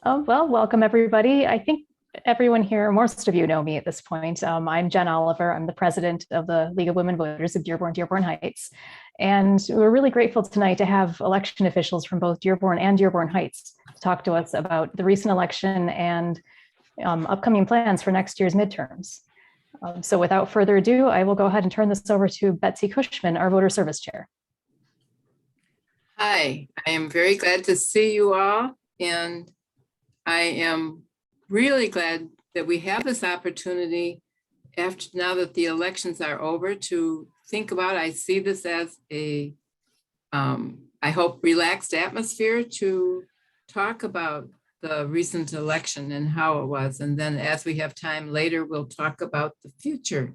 Well, welcome everybody. I think everyone here, most of you know me at this point. I'm Jen Oliver. I'm the president of the League of Women Voters of Dearborn, Dearborn Heights. And we're really grateful tonight to have election officials from both Dearborn and Dearborn Heights talk to us about the recent election and upcoming plans for next year's midterms. So without further ado, I will go ahead and turn this over to Betsy Cushman, our voter service chair. Hi, I am very glad to see you all, and I am really glad that we have this opportunity after now that the elections are over to think about. I see this as a, I hope, relaxed atmosphere to talk about the recent election and how it was. And then as we have time later, we'll talk about the future.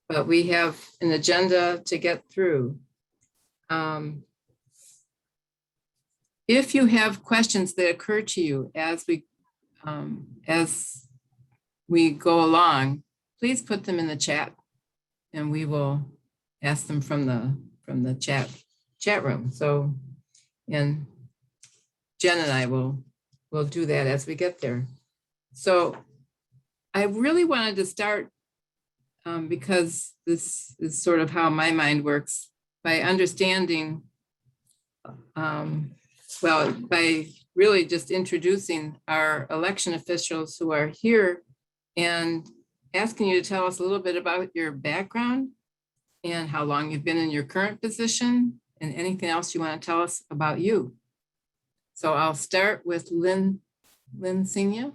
But we have an agenda to get through. If you have questions that occur to you as we go along, please put them in the chat, and we will ask them from the chat room. So, and Jen and I will do that as we get there. So, I really wanted to start because this is sort of how my mind works, by understanding. Well, by really just introducing our election officials who are here and asking you to tell us a little bit about your background and how long you've been in your current position and anything else you want to tell us about you. So I'll start with Lynne Senia.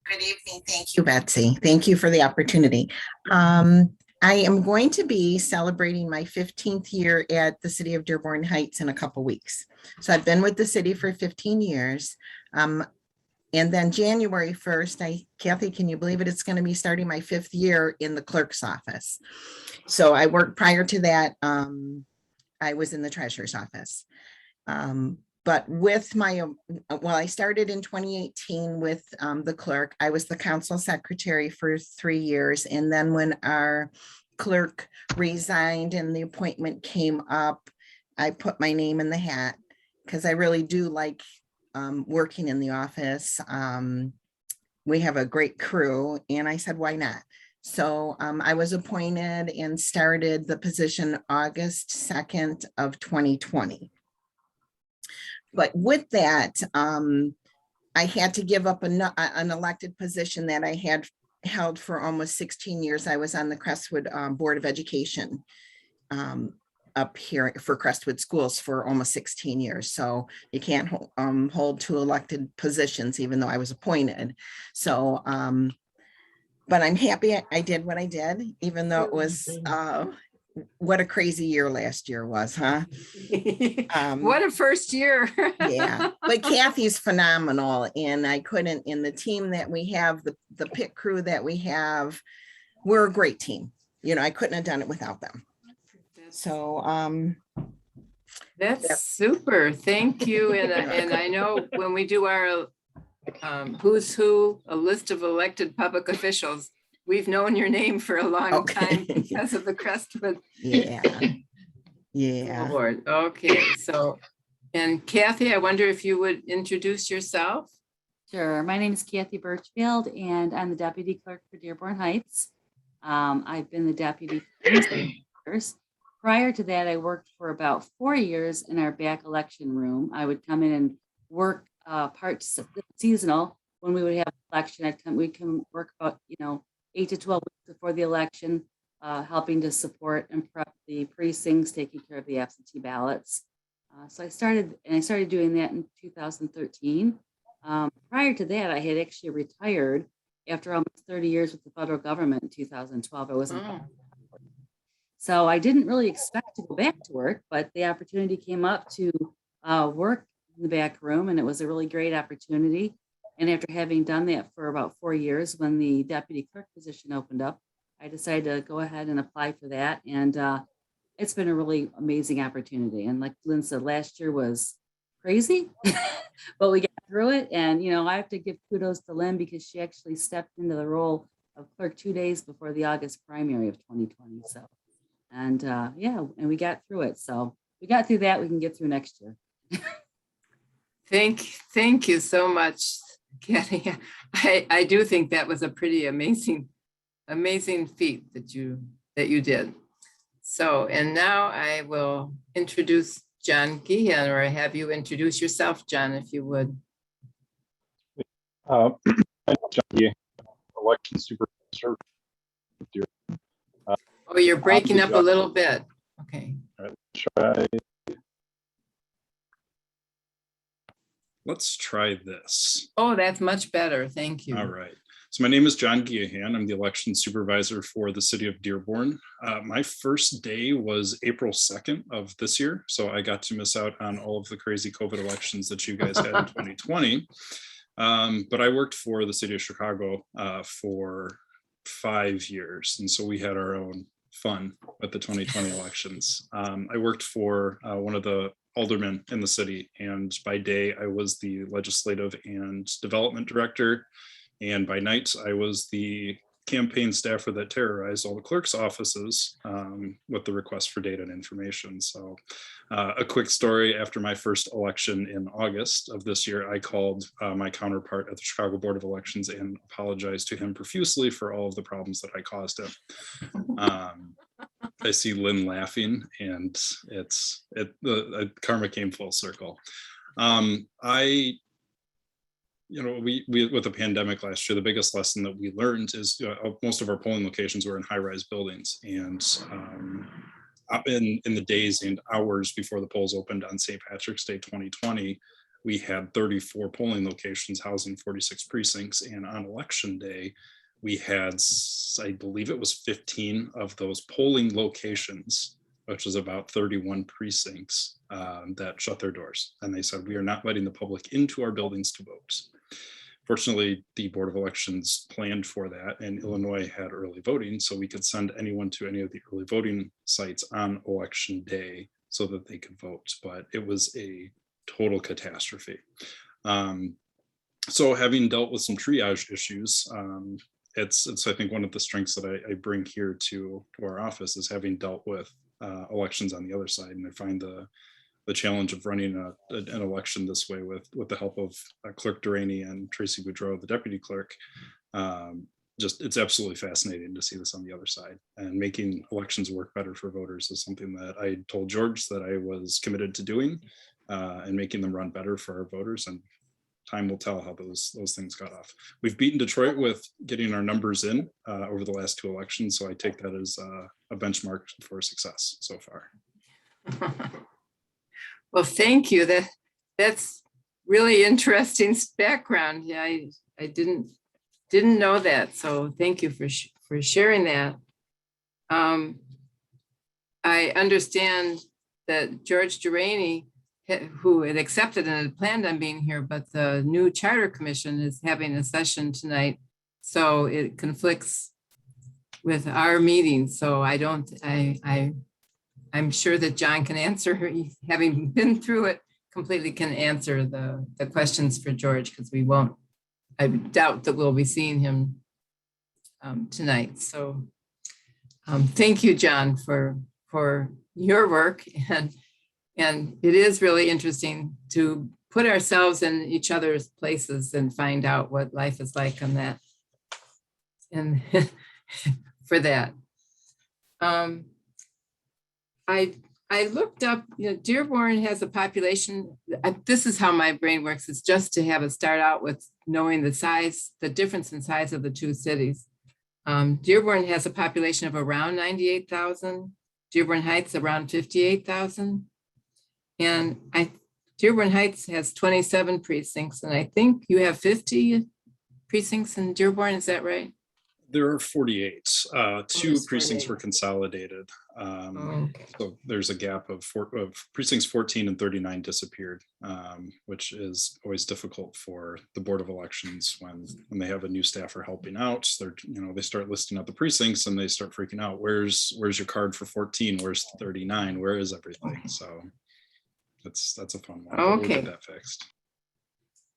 Good evening. Thank you, Betsy. Thank you for the opportunity. I am going to be celebrating my 15th year at the city of Dearborn Heights in a couple weeks. So I've been with the city for 15 years. And then January 1st, Kathy, can you believe it? It's going to be starting my 5th year in the clerk's office. So I worked prior to that. I was in the treasurer's office. But with I started in 2018 with the clerk. I was the council secretary for 3 years. And then when our clerk resigned and the appointment came up, I put my name in the hat because I really do like working in the office. We have a great crew, and I said, why not? So I was appointed and started the position August 2nd of 2020. But with that, I had to give up an elected position that I had held for almost 16 years. I was on the Crestwood Board of Education up here for Crestwood Schools for almost 16 years. So you can't hold 2 elected positions, even though I was appointed. So, but I'm happy I did what I did, even though it was what a crazy year last year was, huh? What a first year. Yeah, but Kathy's phenomenal, and I couldn't, in the team that we have, the pit crew that we have, we're a great team. You know, I couldn't have done it without them. So that's super. Thank you. And I know when we do our who's who, a list of elected public officials, we've known your name for a long time because of the Crestwood. Yeah. Award. Okay. So, and Kathy, I wonder if you would introduce yourself. Sure. My name is Kathy Birchfield, and I'm the deputy clerk for Dearborn Heights. I've been the deputy for 6 years. Prior to that, I worked for about 4 years in our back election room. I would come in and work part seasonal. When we would have an election, we'd come work about 8 to 12 weeks before the election, helping to support and prep the precincts, taking care of the absentee ballots. So I started doing that in 2013. Prior to that, I had actually retired after almost 30 years with the federal government in 2012. I wasn't. So I didn't really expect to go back to work, but the opportunity came up to work in the back room, and it was a really great opportunity. And after having done that for about 4 years, when the deputy clerk position opened up, I decided to go ahead and apply for that. And it's been a really amazing opportunity. And like Lynn said, last year was crazy, but we got through it. And, I have to give kudos to Lynn because she actually stepped into the role of clerk 2 days before the August primary of 2020. So, and and we got through it. So we got through that, we can get through next year. Thank you so much, Kathy. I do think that was a pretty amazing feat that you did. So, and now I will introduce John Geahan, or have you introduce yourself, John, if you would. I'm John Geahan, Elections Supervisor. Oh, you're breaking up a little bit. Okay. Let's try this. Oh, that's much better. Thank you. All right. So my name is John Geahan. I'm the Elections Supervisor for the city of Dearborn. My first day was April 2nd of this year. So I got to miss out on all of the crazy COVID elections that you guys had in 2020. But I worked for the city of Chicago for 5 years. And so we had our own fun with the 2020 elections. I worked for one of the aldermen in the city, and by day I was the legislative and development director, and by night I was the campaign staffer that terrorized all the clerk's offices with the request for data and information. So a quick story: after my first election in August of this year, I called my counterpart at the Chicago Board of Elections and apologized to him profusely for all of the problems that I caused him. I see Lynn laughing, and the karma came full circle. We with the pandemic last year, the biggest lesson that we learned is most of our polling locations were in high-rise buildings, and in the days and hours before the polls opened on St. Patrick's Day 2020, we had 34 polling locations housing 46 precincts, and on election day we had, I believe it was 15 of those polling locations, which was about 31 precincts, that shut their doors. And they said, we are not letting the public into our buildings to vote. Fortunately, the Board of Elections planned for that, and Illinois had early voting, so we could send anyone to any of the early voting sites on election day so that they could vote. But it was a total catastrophe. So having dealt with some triage issues, it's I think one of the strengths that I bring here to our office is having dealt with elections on the other side, and I find the challenge of running an election this way with the help of Clerk Durrani and Tracy Boudreau, the deputy clerk. It's absolutely fascinating to see this on the other side, and making elections work better for voters is something that I told George that I was committed to doing, and making them run better for our voters. And time will tell how those things got off. We've beaten Detroit with getting our numbers in over the last 2 elections, so I take that as a benchmark for success so far. Well, thank you. That's really interesting background. Yeah, I didn't know that, so thank you for sharing that. I understand that George Durrani, who had accepted and had planned on being here, but the new Charter Commission is having a session tonight, so it conflicts with our meeting. So I'm sure that John can answer, having been through it completely, can answer the questions for George, because I doubt that we'll be seeing him tonight. So thank you, John, for your work. And it is really interesting to put ourselves in each other's places and find out what life is like on that. And for that. I looked up, Dearborn has a population. This is how my brain works. It's just to have it start out with knowing the difference in size of the 2 cities. Dearborn has a population of around 98,000. Dearborn Heights around 58,000. And Dearborn Heights has 27 precincts, and I think you have 50 precincts in Dearborn, is that right? There are 48. 2 precincts 48. were consolidated. Okay. So there's a gap of precincts 14 and 39 disappeared, which is always difficult for the Board of Elections when they have a new staffer helping out. They start listing out the precincts and they start freaking out. Where's your card for 14? Where's 39? Where is everything? So that's a fun one. Okay. We'll get that fixed.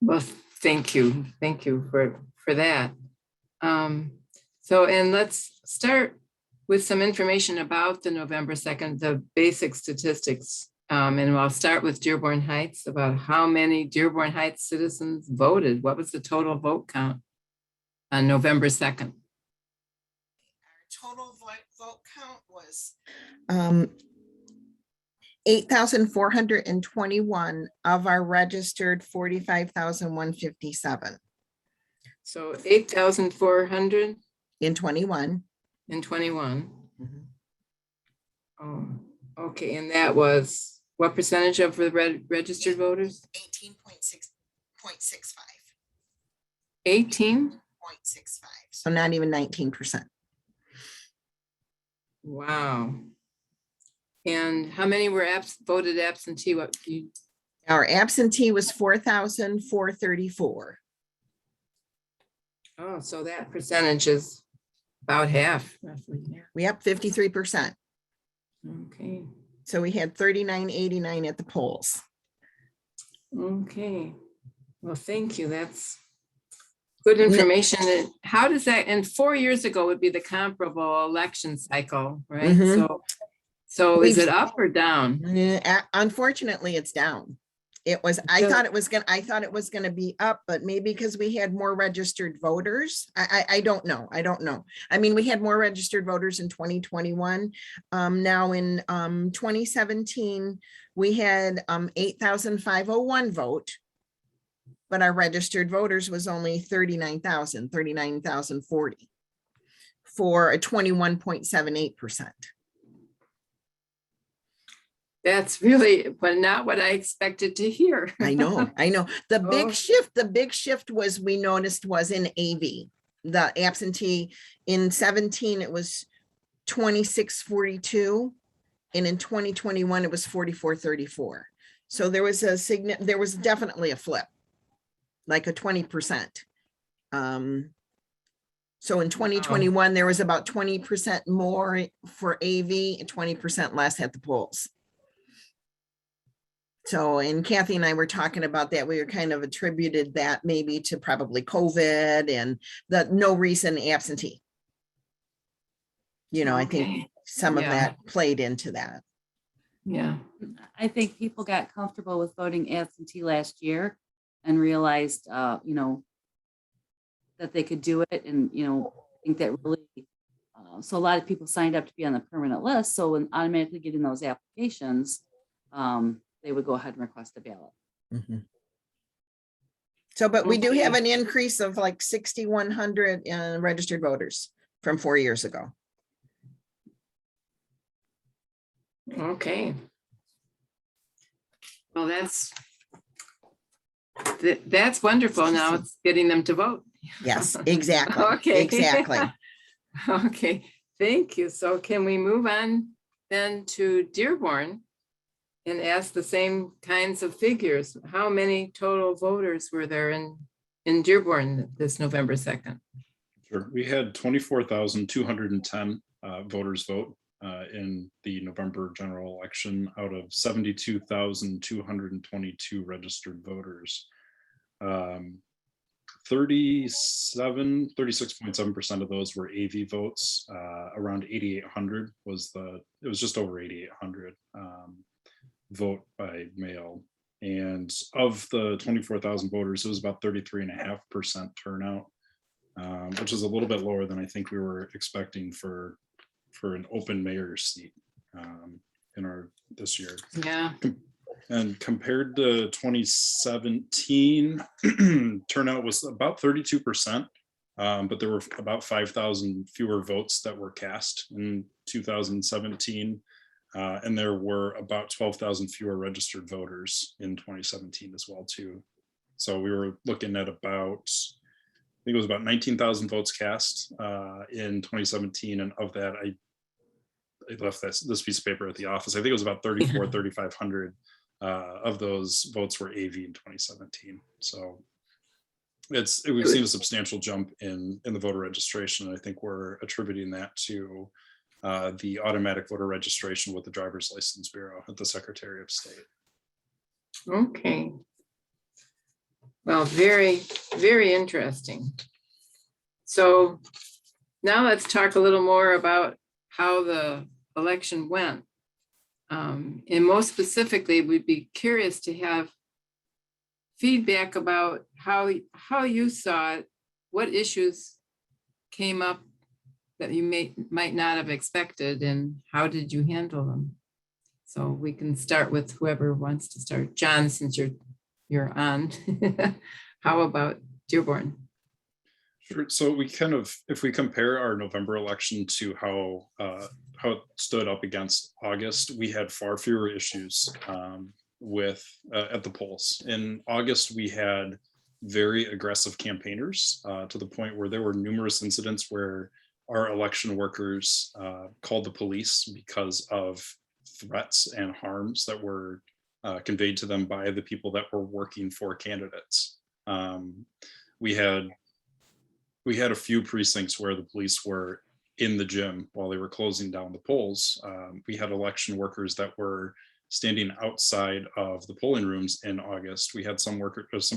Well, thank you for that. So, and let's start with some information about the November 2nd, the basic statistics. And I'll start with Dearborn Heights, about how many Dearborn Heights citizens voted. What was the total vote count on November 2nd? Our total vote count was 8,421 of our registered 45,157 So 8,421. in 21. Oh, okay, and that was what percentage of the registered voters? 18.65. 18? 0.65. So not even 19%. Wow. And how many were voted absentee? Our absentee was 4,434. Oh, so that percentage is about half, roughly. We up 53%. Okay. So we had 3989 at the polls. Okay. Well, thank you. That's good information. And how does that, and 4 years ago would be the comparable election cycle, right? Mhm. So is it up or down? Unfortunately, it's down. It was, I thought it was gonna be up, but maybe because we had more registered voters. I don't know. I mean, we had more registered voters in 2021. Now in 2017, we had 8,501 vote, but our registered voters was only 39,040 for a 21.78%. That's really, but not what I expected to hear. I know. The big shift was, we noticed, was in AV. The absentee in 17, it was 2642. And in 2021, it was 4434. So there was there was definitely a flip, like a 20%. So in 2021, there was about 20% more for AV and 20% less at the polls. So, and Kathy and I were talking about that. We were kind of attributed that maybe to probably COVID and the no reason absentee. You know, I think some of that played into that. Yeah. I think people got comfortable with voting absentee last year and realized, you know, that they could do it. And, you know, I think that really, so a lot of people signed up to be on the permanent list. So when automatically getting those applications, they would go ahead and request a ballot. Mm-hmm. So, but we do have an increase of like 6,100 registered voters from 4 years ago. Okay. Well, that's wonderful. Now it's getting them to vote. Yes, exactly. Okay. Exactly. Okay. Thank you. So can we move on then to Dearborn and ask the same kinds of figures? How many total voters were there in Dearborn this November 2nd? Sure. We had 24,210 voters vote in the November general election out of 72,222 registered voters. 36.7% of those were AV votes. Around 8,800 was it was just over 8,800 vote by mail. And of the 24,000 voters, it was about 33.5% turnout, which is a little bit lower than I think we were expecting for an open mayor's seat in this year. Yeah. And compared to 2017, turnout was about 32%, but there were about 5,000 fewer votes that were cast in 2017. And there were about 12,000 fewer registered voters in 2017 as well, too. So we were looking at about, I think it was about 19,000 votes cast in 2017. And of that, I left this piece of paper at the office. I think it was about 3,500 of those votes were AV in 2017. So we've seen a substantial jump in the voter registration. I think we're attributing that to the automatic voter registration with the Driver's License Bureau at the Secretary of State. Okay. Well, very, very interesting. So now let's talk a little more about how the election went. And most specifically, we'd be curious to have feedback about how you saw it, what issues came up that you might not have expected, and how did you handle them? So we can start with whoever wants to start. John, since you're on. How about Dearborn? Sure. So we kind of, if we compare our November election to how it stood up against August, we had far fewer issues with at the polls. In August, we had very aggressive campaigners to the point where there were numerous incidents where our election workers called the police because of threats and harms that were conveyed to them by the people that were working for candidates. We had a few precincts where the police were in the gym while they were closing down the polls. We had election workers that were standing outside of the polling rooms in August. We had some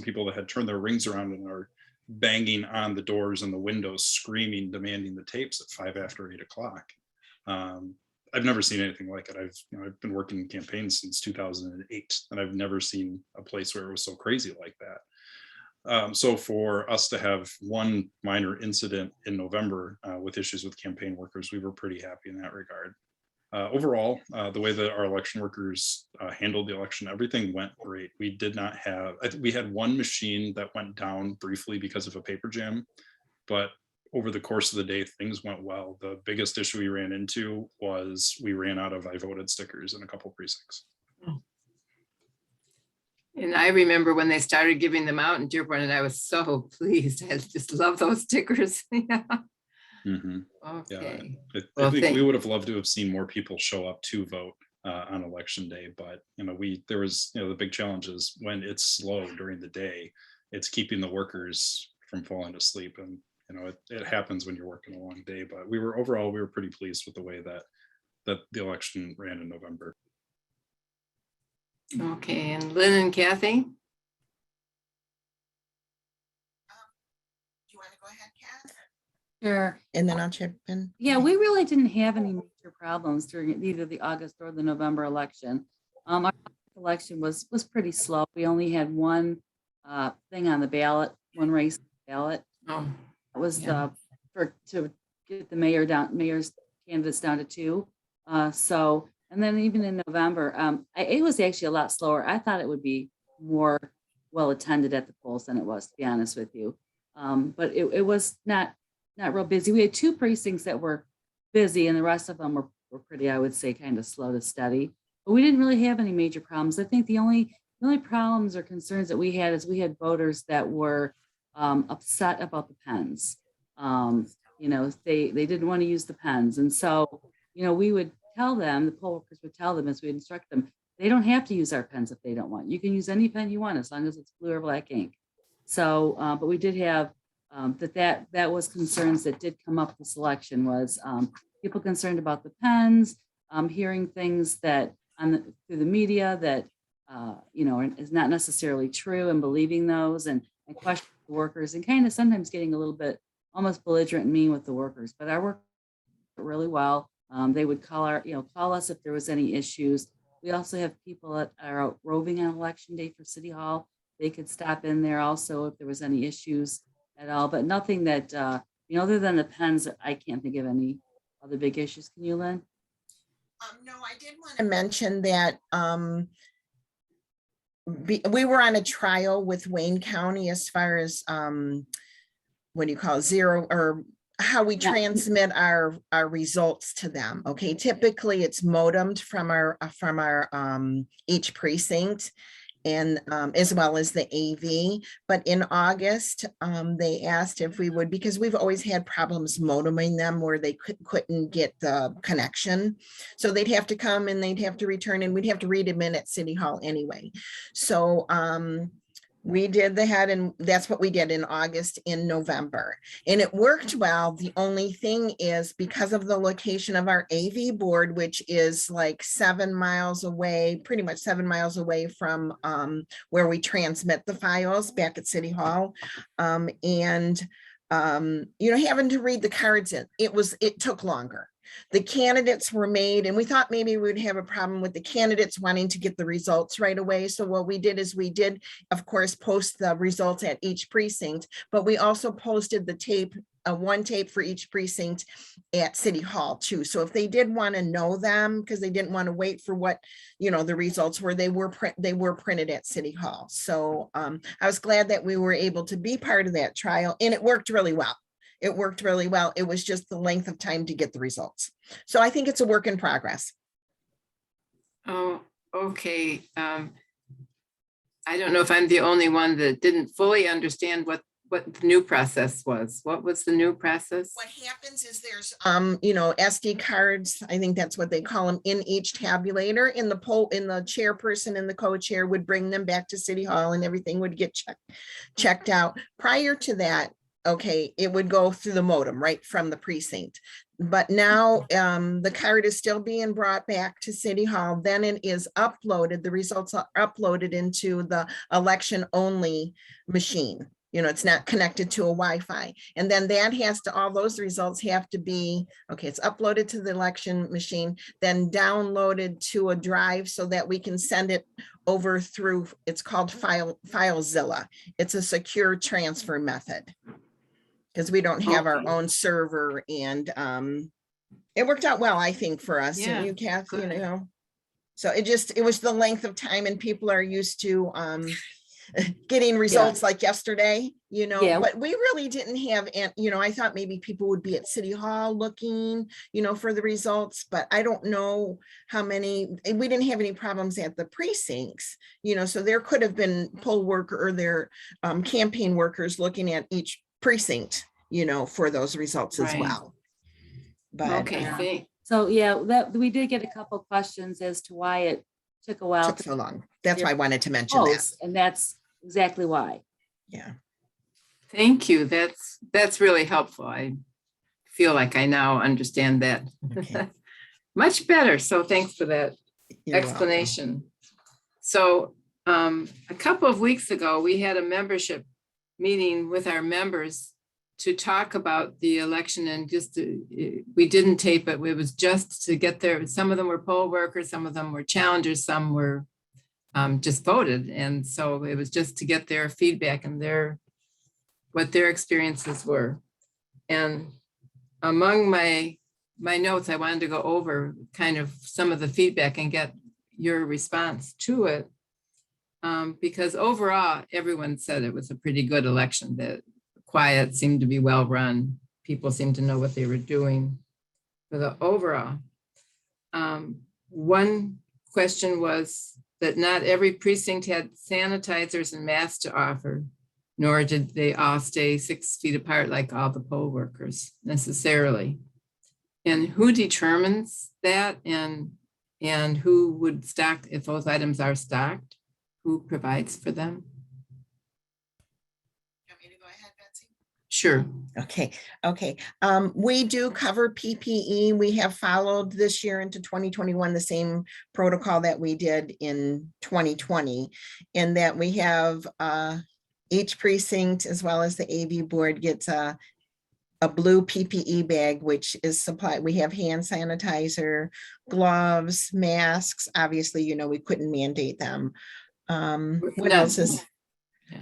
people that had turned their rings around and are banging on the doors and the windows, screaming, demanding the tapes at 5 after 8 o'clock. I've never seen anything like it. I've been working in campaigns since 2008, and I've never seen a place where it was so crazy like that. So for us to have one minor incident in November with issues with campaign workers, we were pretty happy in that regard. Overall, the way that our election workers handled the election, everything went great. We had one machine that went down briefly because of a paper jam, but over the course of the day, things went well. The biggest issue we ran into was we ran out of I voted stickers in a couple precincts. And I remember when they started giving them out in Dearborn, and I was so pleased. I just love those stickers. Yeah. Mm-hmm. Okay. Yeah, I think we would have loved to have seen more people show up to vote on election day, but there was the big challenge is when it's slow during the day, it's keeping the workers from falling asleep, and it happens when you're working a long day. But we were pretty pleased with the way that the election ran in November. Okay, and Lynn and Kathy? Do you want to go ahead, Kath? Sure. And then I'll chip in. Yeah, we really didn't have any major problems during either the August or the November election. Our election was pretty slow. We only had one thing on the ballot, one race on the ballot. Oh, It was yeah. to get the mayor's candidates down to 2. And then even in November, it was actually a lot slower. I thought it would be more well attended at the polls than it was, to be honest with you. But it was not real busy. We had 2 precincts that were busy, and the rest of them were pretty, I would say, kind of slow to steady. But we didn't really have any major problems. I think the only problems or concerns that we had is we had voters that were upset about the pens. They didn't want to use the pens, and so we would tell them, the poll workers would tell them as we instruct them, they don't have to use our pens if they don't want. You can use any pen you want as long as it's blue or black ink. So, but we did have that was concerns that did come up this election was people concerned about the pens, hearing things that through the media that is not necessarily true, and believing those and questioning the workers, and kind of sometimes getting a little bit almost belligerent and mean with the workers. But our work really well. They would call us if there was any issues. We also have people that are out roving on election day for City Hall. They could stop in there also if there was any issues at all, but nothing that, other than the pens, I can't think of any other big issues. Can you, Lynn? No, I did want to mention that we were on a trial with Wayne County as far as zero, or how we transmit our results to them. Okay, typically it's modemed from our each precinct, and as well as the AV. But in August, they asked if we would, because we've always had problems modeming them where they couldn't get the connection. So they'd have to come and they'd have to return, and we'd have to read them in at City Hall anyway. So we did that, and that's what we did in August, in November, and it worked well. The only thing is, because of the location of our AV board, which is like 7 miles away, pretty much 7 miles away from where we transmit the files back at City Hall, having to read the cards in, it took longer. The candidates were made, and we thought maybe we would have a problem with the candidates wanting to get the results right away. So what we did is we did, of course, post the results at each precinct, but we also posted the tape, one tape for each precinct at City Hall too. So if they did want to know them, because they didn't want to wait for what, you know, the results were, they were printed at City Hall. So I was glad that we were able to be part of that trial, and it worked really well. It worked really well. It was just the length of time to get the results. So I think it's a work in progress. Oh, okay. I don't know if I'm the only one that didn't fully understand what the new process was. What was the new process? What happens is there's, you know, SD cards, I think that's what they call them, in each tabulator, and the chairperson and the co-chair would bring them back to City Hall, and everything would get checked out. Prior to that, okay, it would go through the modem right from the precinct. But now the card is still being brought back to City Hall. Then it is uploaded. The results are uploaded into the election only machine. You know, it's not connected to a Wi-Fi. And then that has to, all those results have to be, okay, it's uploaded to the election machine, then downloaded to a drive so that we can send it over through, it's called FileZilla. It's a secure transfer method, because we don't have our own server, and it worked out well, I think, for us. Yeah, you, Kathy, good. you know, so it was the length of time, and people are used to getting results like yesterday, you know, Yeah. but we really didn't have, and you know, I thought maybe people would be at City Hall looking, you know, for the results, but I don't know how many, we didn't have any problems at the precincts, you know, so there could have been poll worker or their campaign workers looking at each precinct, you know, for those results as Right. well. But Okay, thanks. So yeah, that we did get a couple questions as to why it took a while took so long. That's why I wanted to mention that. post, and that's exactly why. Yeah. Thank you. That's really helpful. I feel like I now understand that Okay. much better. So thanks for that You're welcome. explanation. So a couple of weeks ago, we had a membership meeting with our members to talk about the election, and just we didn't tape it. It was just to get there. Some of them were poll workers, some of them were challengers, some were just voted. And so it was just to get their feedback and what their experiences were. And among my notes, I wanted to go over kind of some of the feedback and get your response to it. Because overall, everyone said it was a pretty good election, that quiet, seemed to be well run. People seemed to know what they were doing for the overall. One question was that not every precinct had sanitizers and masks to offer, nor did they all stay 6 feet apart like all the poll workers necessarily. And who determines that, and who would stock if those items are stocked? Who provides for them? Want me to go ahead, Betsy? Sure. Okay. We do cover PPE. We have followed this year into 2021 the same protocol that we did in 2020, in that we have each precinct, as well as the AV board, gets a blue PPE bag, which is supplied. We have hand sanitizer, gloves, masks. Obviously, you know, we couldn't mandate them. What else is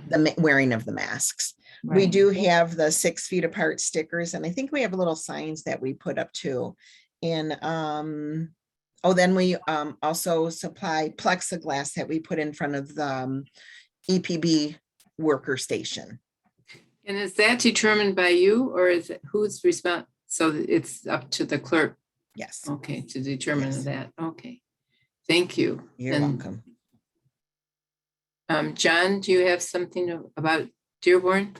the wearing of the masks? Right. We do have the 6 feet apart stickers, and I think we have little signs that we put up too. And then we also supply plexiglass that we put in front of the EPB worker station. And is that determined by you, or is it who's responsible? So it's up to the clerk. Yes. Okay, to determine Yes. that. Okay. Thank you. You're welcome. John, do you have something about Dearborn?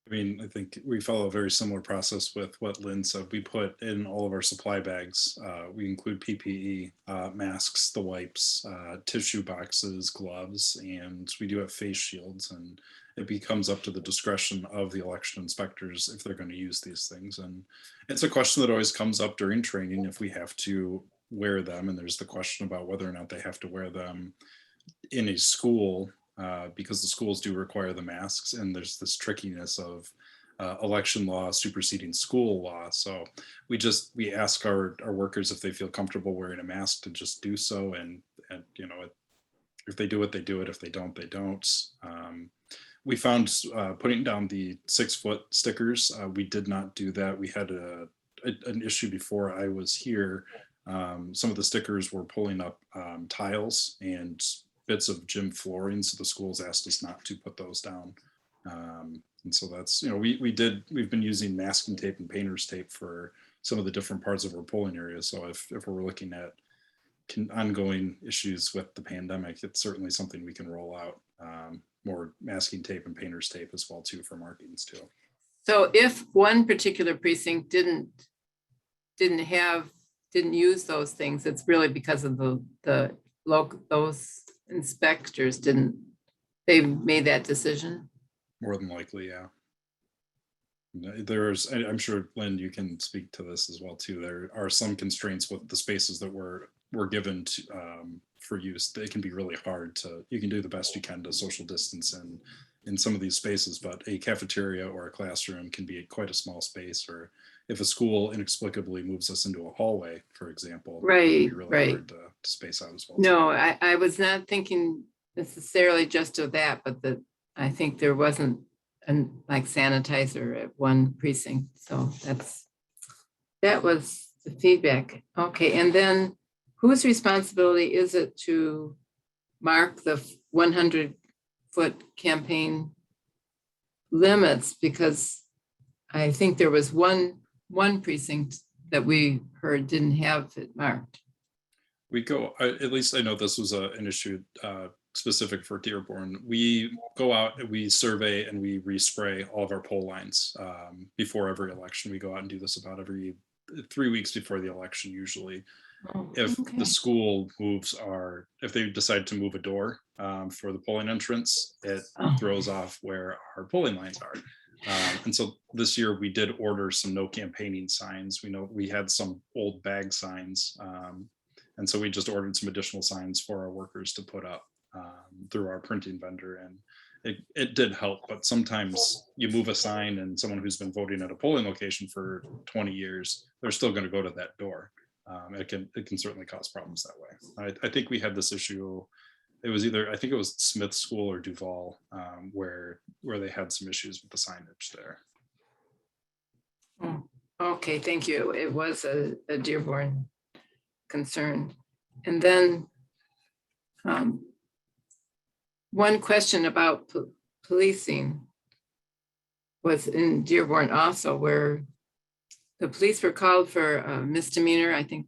I mean, I think we follow a very similar process with what Lynn said. We put in all of our supply bags. We include PPE, masks, the wipes, tissue boxes, gloves, and we do have face shields. And it becomes up to the discretion of the election inspectors if they're going to use these things. And it's a question that always comes up during training if we have to wear them. And there's the question about whether or not they have to wear them in a school, because the schools do require the masks, and there's this trickiness of election law superseding school law. So we ask our workers if they feel comfortable wearing a mask to just do so. And you know, if they do it, they do it. If they don't, they don't. We found putting down the 6-foot stickers. We did not do that. We had an issue before I was here. Some of the stickers were pulling up tiles and bits of gym flooring. So the schools asked us not to put those down. And so that's, you know, we've been using masking tape and painter's tape for some of the different parts of our polling areas. So if we're looking at ongoing issues with the pandemic, it's certainly something we can roll out, more masking tape and painter's tape as well too for markings too. So if one particular precinct didn't use those things, it's really because of the local, those inspectors they made that decision? More than likely, yeah. I'm sure, Lynn, you can speak to this as well too. There are some constraints with the spaces that were given to, for use. They can be really hard you can do the best you can to social distance in some of these spaces, but a cafeteria or a classroom can be quite a small space, or if a school inexplicably moves us into a hallway, for example, it can be really hard to space out as well. No, I was not thinking necessarily just of that, but I think there wasn't like sanitizer at one precinct. So that was the feedback. Okay, and then whose responsibility is it to mark the 100-foot campaign limits? Because I think there was one precinct that we heard didn't have it marked. We go, at least I know this was an issue specific for Dearborn. We go out and we survey and we respray all of our poll lines before every election. We go out and do this about every 3 weeks before the election usually. If the school if they decide to move a door for the polling entrance, it throws off where our polling lines are. And so this year we did order some no campaigning signs. We know we had some old bag signs. And so we just ordered some additional signs for our workers to put up through our printing vendor. And it did help, but sometimes you move a sign and someone who's been voting at a polling location for 20 years, they're still going to go to that door. It can certainly cause problems that way. I think we had this issue. It was I think it was Smith School or Duval, where they had some issues with the signage there. Okay, thank you. It was a Dearborn concern. And then one question about policing was in Dearborn also, where the police were called for a misdemeanor. I think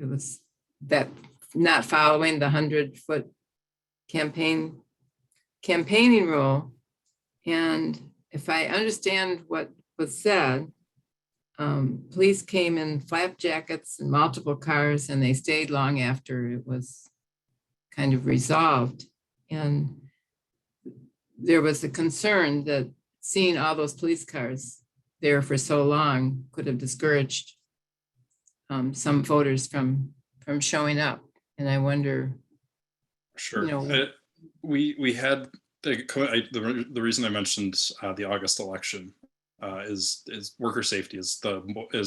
it was that not following the 100-foot campaigning rule. And if I understand what was said, police came in flap jackets and multiple cars, and they stayed long after it was kind of resolved. And there was a concern that seeing all those police cars there for so long could have discouraged some voters from showing up. And I wonder, sure, you know, we had the reason I mentioned the August election is worker safety is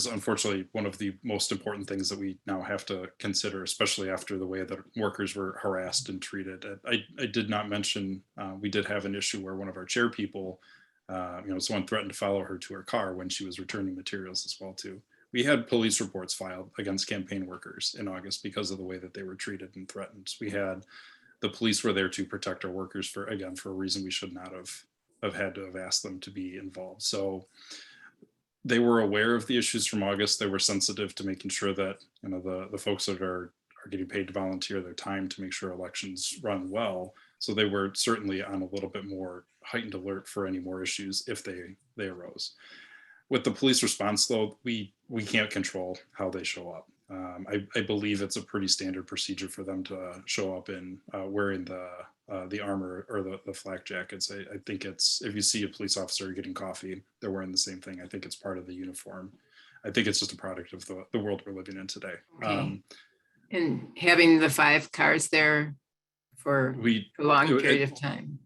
unfortunately one of the most important things that we now have to consider, especially after the way that workers were harassed and treated. I did not mention we did have an issue where one of our chair people, someone threatened to follow her to her car when she was returning materials as well too. We had police reports filed against campaign workers in August because of the way that they were treated and threatened. The police were there to protect our workers for a reason we should not have had to have asked them to be involved. So they were aware of the issues from August. They were sensitive to making sure that the folks that are getting paid to volunteer their time to make sure elections run well. So they were certainly on a little bit more heightened alert for any more issues if they arose. With the police response, though, we can't control how they show up. I believe it's a pretty standard procedure for them to show up in wearing the armor or the flak jackets. I think it's, if you see a police officer getting coffee, they're wearing the same thing. I think it's part of the uniform. I think it's just a product of the world we're living in today. Okay. And having the 5 cars there for a long period of time.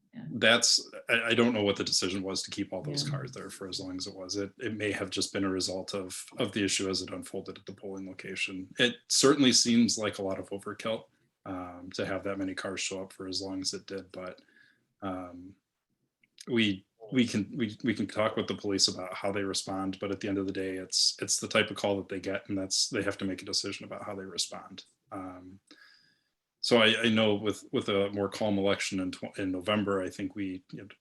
I don't know what the decision was to keep all those Yeah. cars there for as long as it was. It may have just been a result of the issue as it unfolded at the polling location. It certainly seems like a lot of overkill to have that many cars show up for as long as it did, but we can talk with the police about how they respond, but at the end of the day, it's the type of call that they get, and they have to make a decision about how they respond. So I know with a more calm election in November, I think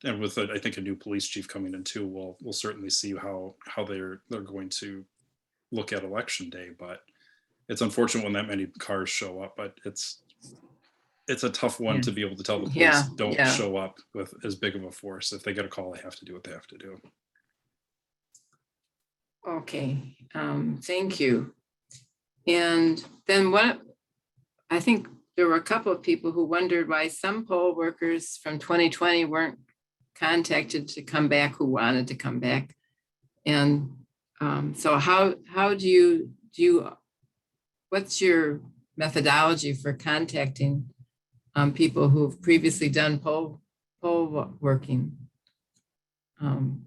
and with I think a new police chief coming in too, we'll certainly see how they're going to look at election day. But it's unfortunate when that many cars show up, but it's a tough one to be able to tell the police don't show up with as big of a force. If they get a call, they have to do what they have to do. Okay, thank you. And then I think there were a couple of people who wondered why some poll workers from 2020 weren't contacted to come back, who wanted to come back. And so how do you, what's your methodology for contacting people who've previously done poll working,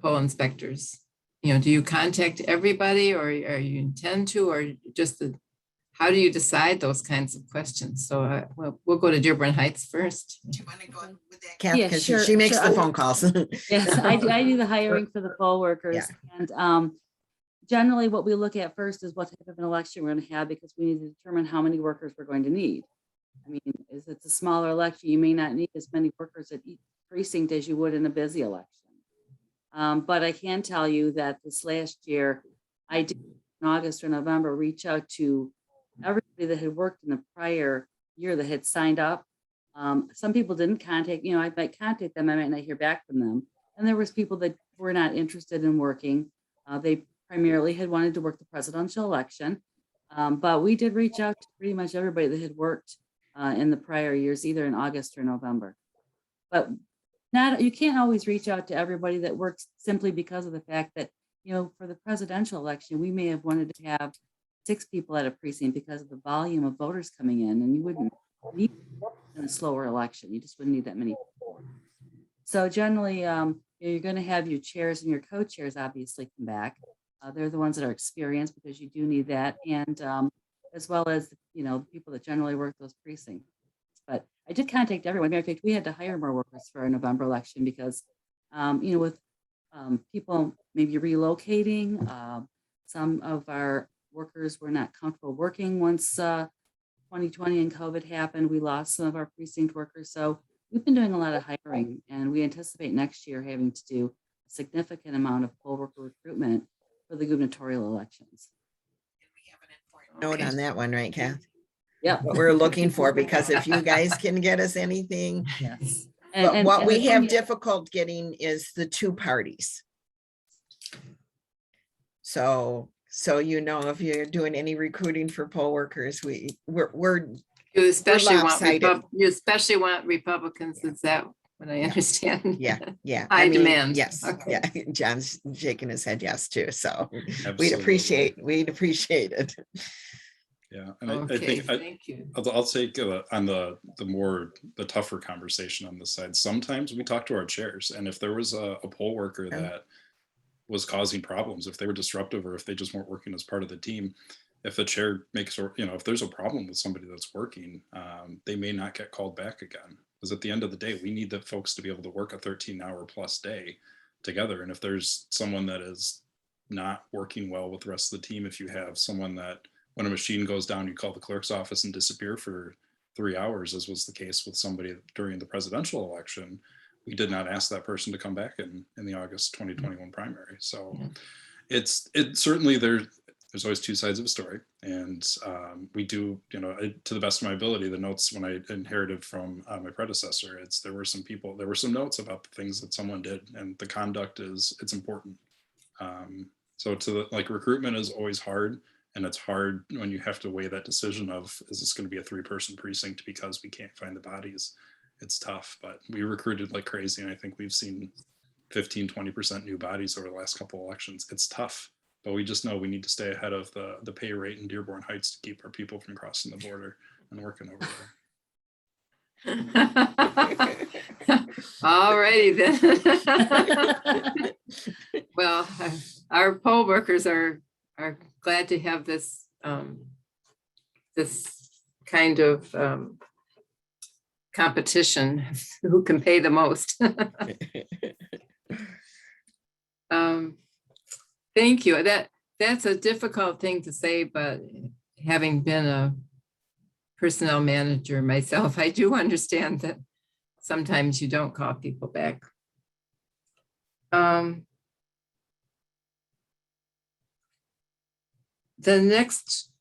poll inspectors? You know, do you contact everybody, or you intend to, or just how do you decide those kinds of questions? So we'll go to Dearborn Heights first. Do you want to go with that, Kathy? Yeah, Because sure, she makes sure. the phone calls. Yes, I do the hiring for the poll workers. And generally what we look at first is what type of an election we're going to have, because we need to determine how many workers we're going to need. I mean, if it's a smaller election, you may not need as many workers at each precinct as you would in a busy election. But I can tell you that this last year, I did in August or November reach out to everybody that had worked in the prior year that had signed up. Some people didn't contact, I might contact them, I might not hear back from them. And there was people that were not interested in working. They primarily had wanted to work the presidential election. But we did reach out to pretty much everybody that had worked in the prior years, either in August or November. But you can't always reach out to everybody that works, simply because of the fact that, for the presidential election, we may have wanted to have 6 people at a precinct because of the volume of voters coming in, and you wouldn't need in a slower election. You just wouldn't need that many people. So generally, you're going to have your chairs and your co-chairs obviously come back. They're the ones that are experienced, because you do need that, and as well as the people that generally work those precincts. But I did contact everyone. Matter of fact, we had to hire more workers for our November election because, with people maybe relocating, some of our workers were not comfortable working once 2020 and COVID happened. We lost some of our precinct workers. So we've been doing a lot of hiring, and we anticipate next year having to do a significant amount of poll worker recruitment for the gubernatorial elections. We have an important note on that one, right, Kath? Yep. What we're looking for, because if you guys can get us anything, Yes. but what we have difficult getting is the 2 parties. So if you're doing any recruiting for poll workers, we're You especially lopsided. you especially want Republicans. Is that what I understand? Yeah. High demand. Yes. Okay. Yeah. John's shaking his head yes too. So Absolutely. we'd appreciate it. Yeah, and Okay, I think thank you. I'll take on the tougher conversation on this side. Sometimes we talk to our chairs, and if there was a poll worker that was causing problems, if they were disruptive, or if they just weren't working as part of the team, if the chair makes, if there's a problem with somebody that's working, they may not get called back again. Because at the end of the day, we need the folks to be able to work a 13-hour plus day together. And if there's someone that is not working well with the rest of the team, if you have someone that, when a machine goes down, you call the clerk's office and disappear for 3 hours, as was the case with somebody during the presidential election, we did not ask that person to come back in the August 2021 primary. So it's certainly there's always 2 sides of a story. And we do, to the best of my ability, the notes when I inherited from my predecessor, there were some notes about the things that someone did, and the conduct it's important. So recruitment is always hard. And it's hard when you have to weigh that decision of, is this going to be a 3-person precinct because we can't find the bodies? It's tough, but we recruited like crazy. And I think we've seen 15-20% new bodies over the last couple of elections. It's tough, but we just know we need to stay ahead of the pay rate in Dearborn Heights to keep our people from crossing the border and working over there. All righty then. Well, our poll workers are glad to have this this kind of competition, who can pay the most. Thank you. That's a difficult thing to say, but having been a personnel manager myself, I do understand that sometimes you don't call people back. The next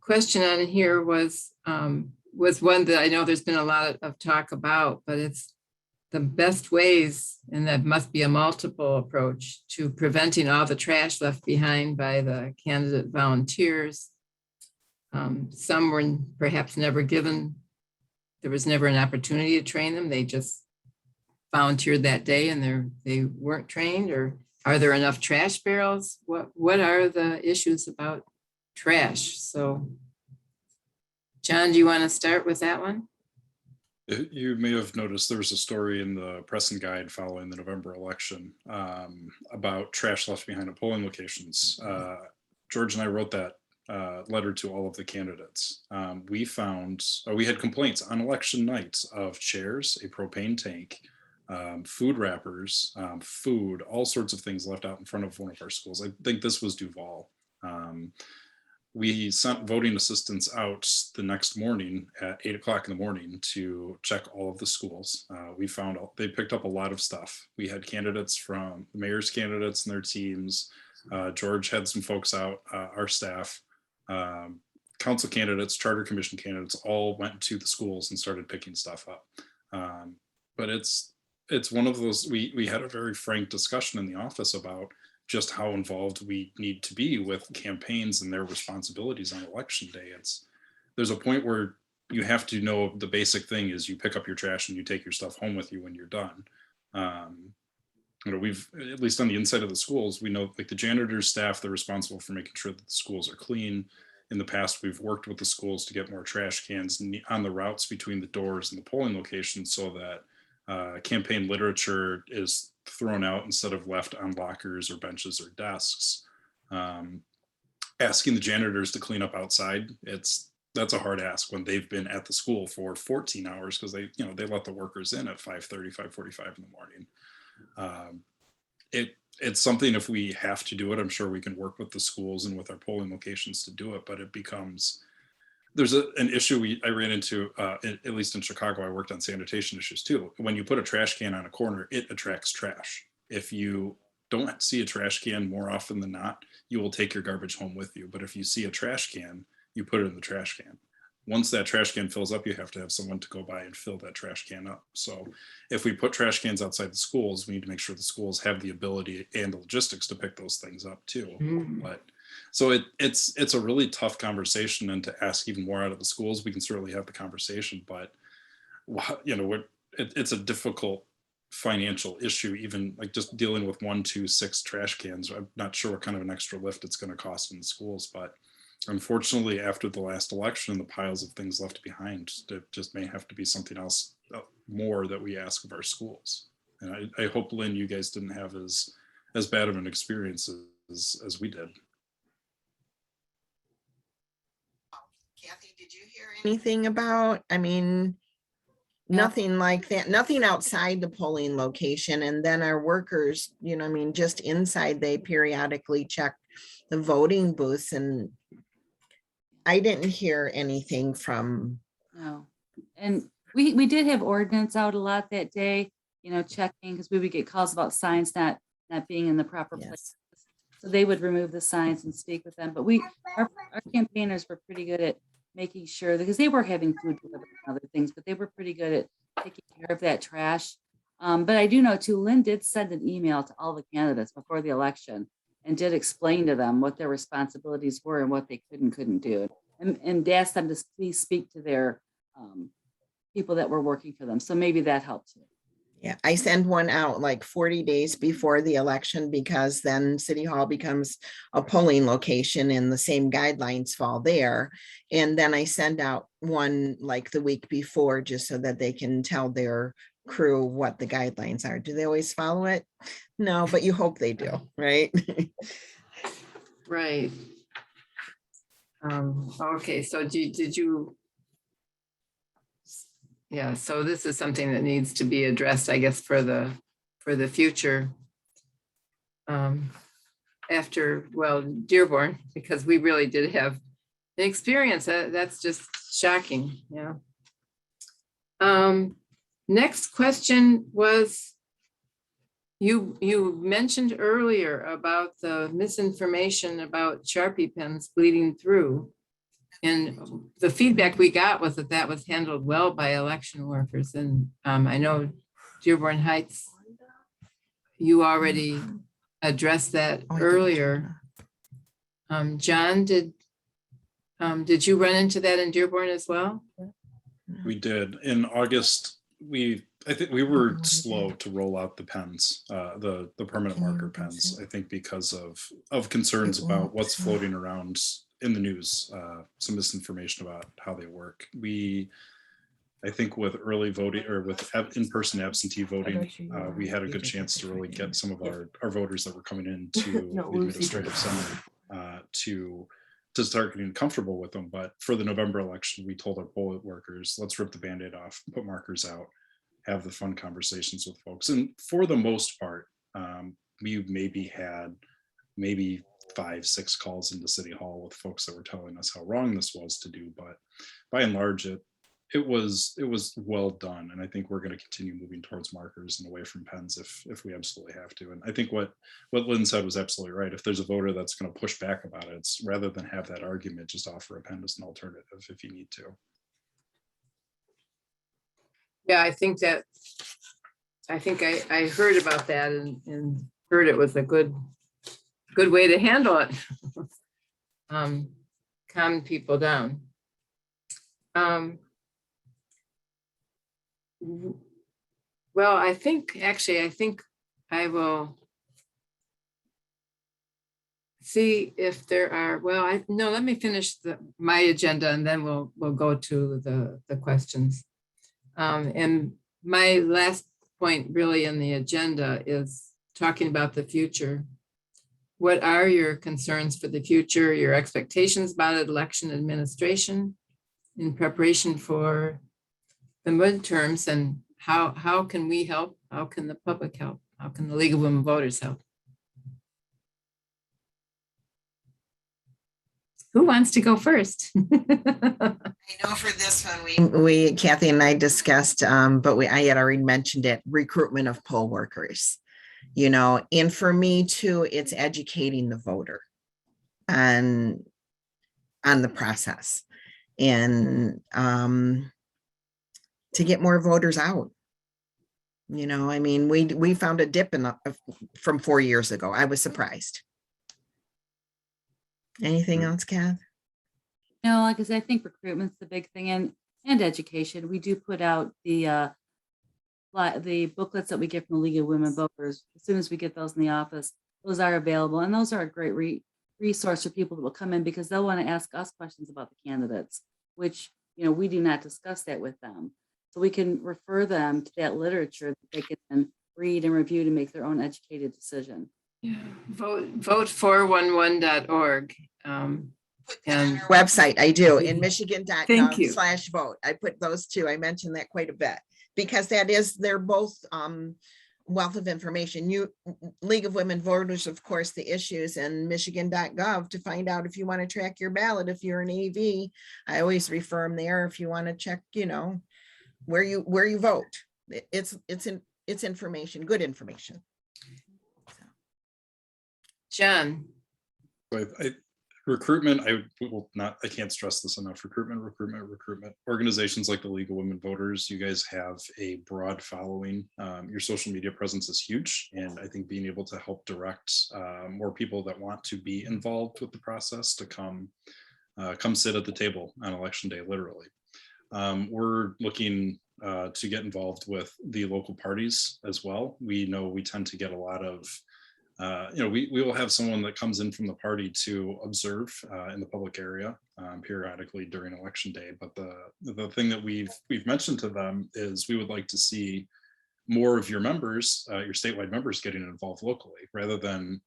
question on here was one that I know there's been a lot of talk about, but it's the best ways, and that must be a multiple approach, to preventing all the trash left behind by the candidate volunteers. Some were perhaps never given, there was never an opportunity to train them. They just volunteered that day and they weren't trained. Or are there enough trash barrels? What are the issues about trash? So John, do you want to start with that one? You may have noticed there was a story in the Press and Guide following the November election about trash left behind at polling locations. George and I wrote that letter to all of the candidates. We had complaints on election nights of chairs, a propane tank, food wrappers, food, all sorts of things left out in front of one of our schools. I think this was Duval. We sent voting assistants out the next morning at 8 o'clock in the morning to check all of the schools. We found they picked up a lot of stuff. We had candidates from the mayor's candidates and their teams. George had some folks out, our staff, council candidates, charter commission candidates, all went to the schools and started picking stuff up. But it's one of those, we had a very frank discussion in the office about just how involved we need to be with campaigns and their responsibilities on election day. There's a point where you have to know the basic thing is you pick up your trash and you take your stuff home with you when you're done. We've, at least on the inside of the schools, we know like the janitor's staff, they're responsible for making sure that the schools are clean. In the past, we've worked with the schools to get more trash cans on the routes between the doors and the polling locations so that campaign literature is thrown out instead of left on lockers or benches or desks. Asking the janitors to clean up outside, that's a hard ask when they've been at the school for 14 hours because they let the workers in at 5:30, 5:45 in the morning. It's something, if we have to do it, I'm sure we can work with the schools and with our polling locations to do it, but it becomes, there's an issue I ran into, at least in Chicago. I worked on sanitation issues too. When you put a trash can on a corner, it attracts trash. If you don't see a trash can more often than not, you will take your garbage home with you. But if you see a trash can, you put it in the trash can. Once that trash can fills up, you have to have someone to go by and fill that trash can up. So if we put trash cans outside the schools, we need to make sure the schools have the ability and the logistics to pick those things up too. But so it's a really tough conversation, and to ask even more out of the schools, we can certainly have the conversation, but it's a difficult financial issue, even like just dealing with 1, 2, 6 trash cans. I'm not sure what kind of an extra lift it's going to cost in the schools, but unfortunately, after the last election and the piles of things left behind, it just may have to be something else more that we ask of our schools. And I hope, Lynn, you guys didn't have as bad of an experience as we did. Kathy, did you hear anything about, nothing like that, nothing outside the polling location, and then our workers, just inside, they periodically check the voting booths, and I didn't hear anything from. No, and we did have ordinance out a lot that day, checking, because we would get calls about signs not being in the proper place. So they would remove the signs and speak with them. But our campaigners were pretty good at making sure, because they were having food delivered and other things, but they were pretty good at taking care of that trash. But I do know too, Lynn did send an email to all the candidates before the election and did explain to them what their responsibilities were and what they could and couldn't do, and asked them to please speak to their people that were working for them. So maybe that helped too. Yeah, I send one out like 40 days before the election because then City Hall becomes a polling location and the same guidelines fall there. And then I send out one like the week before just so that they can tell their crew what the guidelines are. Do they always follow it? No, but you hope they do, right? Right. Okay, so did you? Yeah, so this is something that needs to be addressed, I guess, for the future. After, well, Dearborn, because we really did have an experience that's just shocking. Yeah. Next question was, you mentioned earlier about the misinformation about Sharpie pens bleeding through. And the feedback we got was that that was handled well by election workers. And I know Dearborn Heights, you already addressed that earlier. John, did you run into that in Dearborn as well? We did. In August, I think we were slow to roll out the pens, the permanent marker pens, I think because of concerns about what's floating around in the news, some misinformation about how they work. I think with early voting or with in-person absentee voting, we had a good chance to really get some of our voters that were coming into the administrative center to start getting comfortable with them. But for the November election, we told our poll workers, let's rip the Band-Aid off, put markers out, have the fun conversations with folks. And for the most part, we maybe had 5-6 calls into City Hall with folks that were telling us how wrong this was to do. But by and large, it was well done. And I think we're going to continue moving towards markers and away from pens if we absolutely have to. And I think what Lynn said was absolutely right. If there's a voter that's going to push back about it, it's rather than have that argument, just offer a pen as an alternative if you need to. Yeah, I think I heard about that and heard it was a good way to handle it. Calm people down. Well, I think I will see if there are, let me finish my agenda and then we'll go to the questions. And my last point really in the agenda is talking about the future. What are your concerns for the future, your expectations about election administration in preparation for the midterms, and how can we help? How can the public help? How can the League of Women Voters help? Who wants to go first? I know for this one, we Kathy and I discussed, but I had already mentioned it, recruitment of poll workers, and for me too, it's educating the voter on the process and to get more voters out. I mean, we found a dip from 4 years ago. I was surprised. Anything else, Kath? No, like I said, I think recruitment's the big thing, and education. We do put out the booklets that we get from the League of Women Voters. As soon as we get those in the office, those are available, and those are a great resource for people that will come in because they'll want to ask us questions about the candidates, which we do not discuss that with them. So we can refer them to that literature that they can read and review to make their own educated decision. Yeah. Vote411.org. And our website, I do, in michigan.gov/vote. I put those two. I mentioned that quite a bit because they're both wealth of information. League of Women Voters, of course, the issues, and michigan.gov to find out if you want to track your ballot. If you're an AV, I always refer them there. If you want to check, where you vote, it's information, good information. John. Recruitment, I can't stress this enough. Recruitment. Organizations like the League of Women Voters, you guys have a broad following. Your social media presence is huge. And I think being able to help direct more people that want to be involved with the process to come sit at the table on election day, literally. We're looking to get involved with the local parties as well. We know we tend to get a lot of, we will have someone that comes in from the party to observe in the public area periodically during election day. But the thing that we've mentioned to them is we would like to see more of your members, your statewide members, getting involved locally, rather than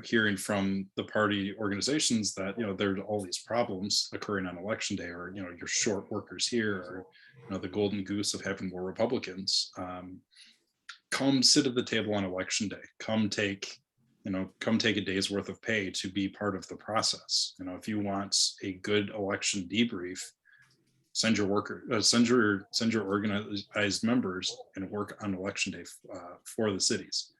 hearing from the party organizations that there are all these problems occurring on election day, or you're short workers here, or the golden goose of having more Republicans. Come sit at the table on election day. Come take a day's worth of pay to be part of the process. If you want a good election debrief, send your organized members and work on election day for the cities.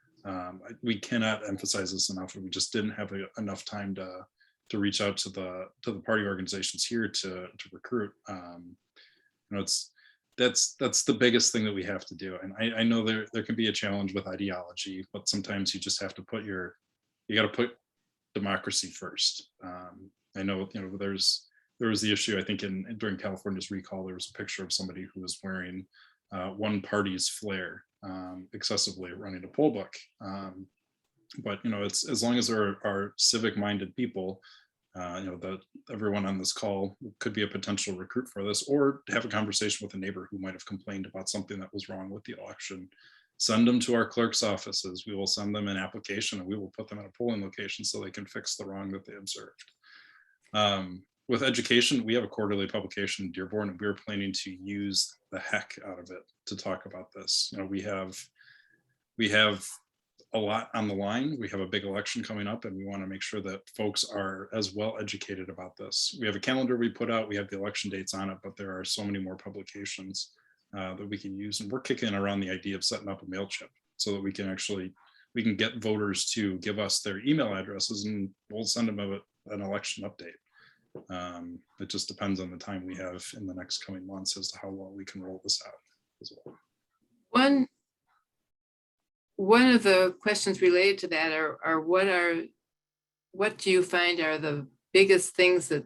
We cannot emphasize this enough. We just didn't have enough time to reach out to the party organizations here to recruit. That's the biggest thing that we have to do. And I know there can be a challenge with ideology, but sometimes you just have to put you got to put democracy first. I know, there was the issue, I think during California's recall, there was a picture of somebody who was wearing one party's flair excessively running a poll book. But it's, as long as there are civic minded people, that everyone on this call could be a potential recruit for this, or have a conversation with a neighbor who might have complained about something that was wrong with the election. Send them to our clerk's offices. We will send them an application and we will put them in a polling location so they can fix the wrong that they observed. With education, we have a quarterly publication in Dearborn, and we're planning to use the heck out of it to talk about this. We have a lot on the line. We have a big election coming up, and we want to make sure that folks are as well educated about this. We have a calendar we put out. We have the election dates on it, but there are so many more publications that we can use. And we're kicking around the idea of setting up a mail chip so that we can get voters to give us their email addresses, and we'll send them an election update. It just depends on the time we have in the next coming months as to how well we can roll this out as well. One of the questions related to that are what do you find are the biggest things that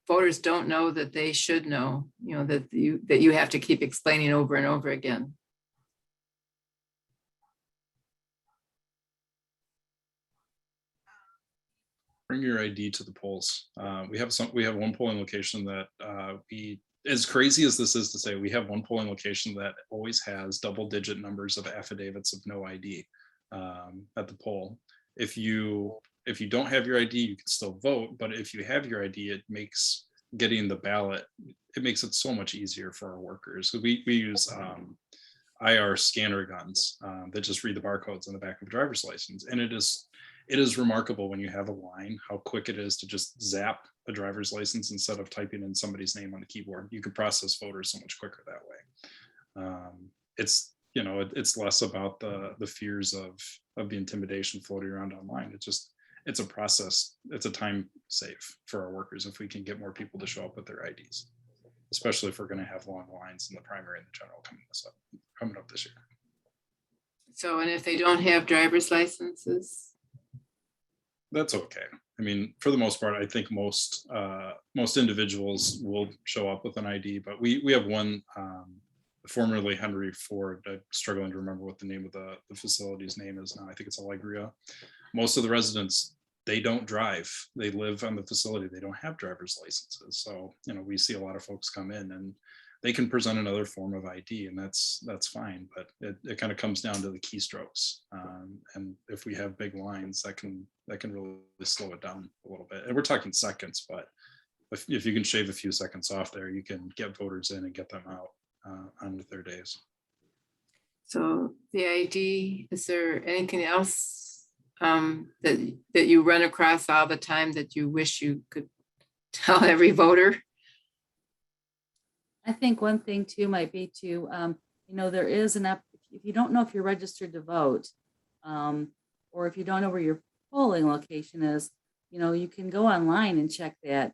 voters don't know that they should know, that you have to keep explaining over and over again? Bring your ID to the polls. We have one polling location that as crazy as this is to say, we have one polling location that always has double-digit numbers of affidavits of no ID at the poll. If you don't have your ID, you can still vote, but if you have your ID, it makes getting the ballot, it makes it so much easier for our workers. We use IR scanner guns that just read the barcodes on the back of a driver's license, and it is remarkable when you have a line how quick it is to just zap a driver's license instead of typing in somebody's name on the keyboard. You can process voters so much quicker that way. It's less about the fears of the intimidation floating around online. It's a process. It's a time save for our workers if we can get more people to show up with their IDs, especially if we're going to have long lines in the primary and the general coming up this year. So, and if they don't have driver's licenses? That's okay. I mean, for the most part, I think most individuals will show up with an ID, but we have one, formerly Henry Ford. I'm struggling to remember what the name of the facility's name is now. I think it's Allegria. Most of the residents, they don't drive. They live on the facility. They don't have driver's licenses. So, we see a lot of folks come in and they can present another form of ID, and that's fine. But it kind of comes down to the keystrokes. And if we have big lines, that can really slow it down a little bit. And we're talking seconds, but if you can shave a few seconds off there, you can get voters in and get them out on with their days. So the ID, is there anything else that you run across all the time that you wish you could tell every voter? I think one thing too might be to, there is an app, if you don't know if you're registered to vote, or if you don't know where your polling location is, you can go online and check that,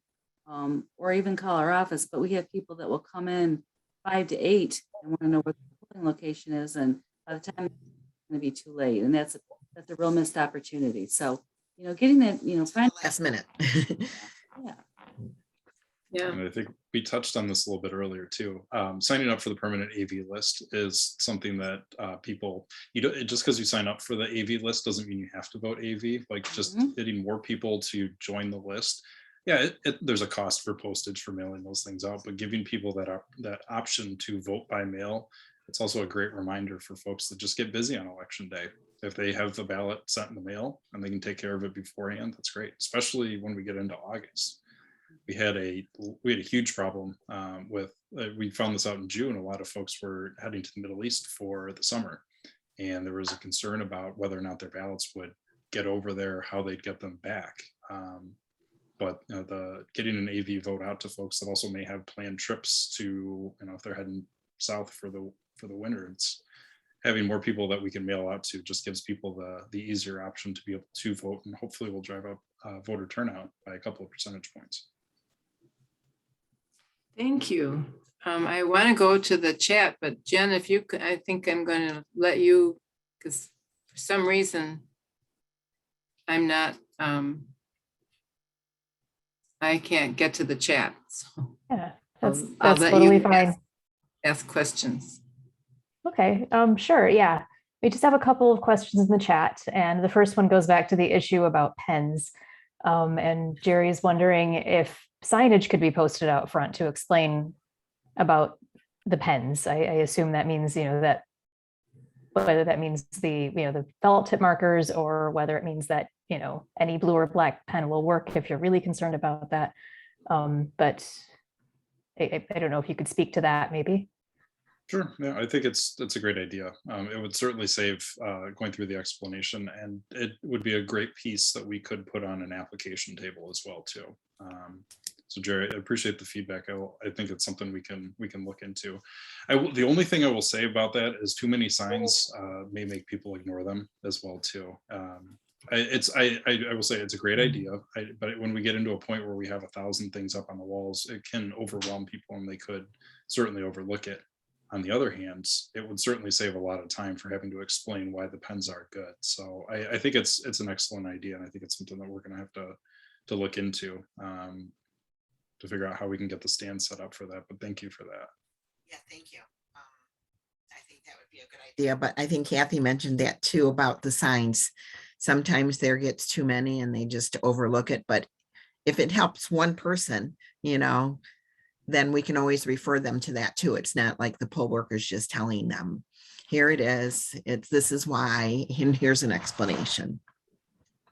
or even call our office. But we have people that will come in 5 to 8 and want to know where the polling location is, and by the time it's going to be too late, and that's a real missed opportunity. So, getting that, find Last minute. yeah. Yeah. And I think we touched on this a little bit earlier too. Signing up for the permanent AV list is something that people, just because you sign up for the AV list doesn't mean you have to vote AV. Like just getting more people to join the list. Yeah, there's a cost for postage for mailing those things out, but giving people that option to vote by mail, it's also a great reminder for folks that just get busy on election day. If they have the ballot sent in the mail and they can take care of it beforehand, that's great, especially when we get into August. We had a huge problem we found this out in June. A lot of folks were heading to the Middle East for the summer, and there was a concern about whether or not their ballots would get over there, how they'd get them back. But getting an AV vote out to folks that also may have planned trips to, if they're heading south for the winter, it's having more people that we can mail out to just gives people the easier option to be able to vote, and hopefully will drive up voter turnout by a couple of percentage points. Thank you. I want to go to the chat, but Jen, if you could, I think I'm going to let you, because for some reason I'm not, I can't get to the chat. So Yeah, that's I'll let totally you fine. ask questions. Okay, sure, yeah. We just have a couple of questions in the chat, and the first one goes back to the issue about pens. And Jerry is wondering if signage could be posted out front to explain about the pens. I assume that means, that whether that means the felt tip markers, or whether it means that, any blue or black pen will work if you're really concerned about that. But I don't know if you could speak to that maybe. Sure. Yeah, I think it's a great idea. It would certainly save going through the explanation, and it would be a great piece that we could put on an application table as well too. So Jerry, I appreciate the feedback. I think it's something we can look into. The only thing I will say about that is too many signs may make people ignore them as well too. I will say it's a great idea, but when we get into a point where we have 1,000 things up on the walls, it can overwhelm people, and they could certainly overlook it. On the other hand, it would certainly save a lot of time for having to explain why the pens are good. So I think it's an excellent idea, and I think it's something that we're going to have to look into to figure out how we can get the stand set up for that. But thank you for that. Yeah, thank you. I think that would be a good idea, but I think Kathy mentioned that too about the signs. Sometimes there gets too many and they just overlook it, but if it helps one person, then we can always refer them to that too. It's not like the poll workers just telling them, here it is, this is why, and here's an explanation.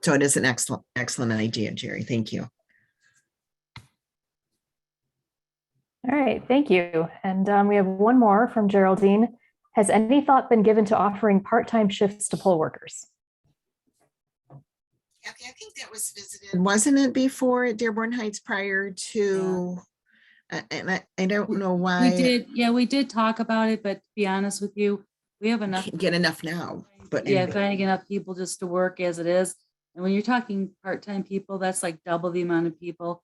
So it is an excellent idea, Jerry. Thank you. All right, thank you. And we have one more from Geraldine. Has any thought been given to offering part-time shifts to poll workers? Kathy, I think that was visited, wasn't it, before at Dearborn Heights prior to, and I don't know why. We did talk about it, but to be honest with you, we have enough. Get enough now, but yeah, finding enough people just to work as it is. And when you're talking part-time people, that's like double the amount of people.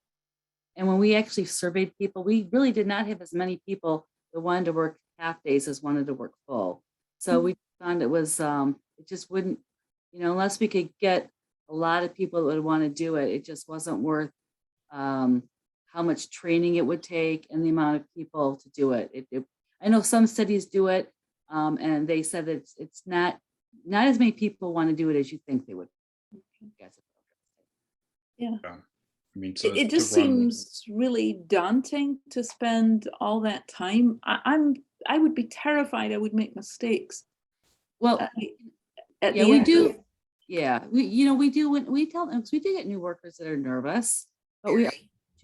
And when we actually surveyed people, we really did not have as many people that wanted to work half days as wanted to work full. So we found it was, it just wouldn't, unless we could get a lot of people that would want to do it, it just wasn't worth how much training it would take and the amount of people to do it. I know some cities do it, and they said that it's not as many people want to do it as you think they would. Yeah. I mean, it just seems really daunting to spend all that time. I would be terrified I would make mistakes. Well, we do. Yeah, we do when we tell them, because we do get new workers that are nervous, but we are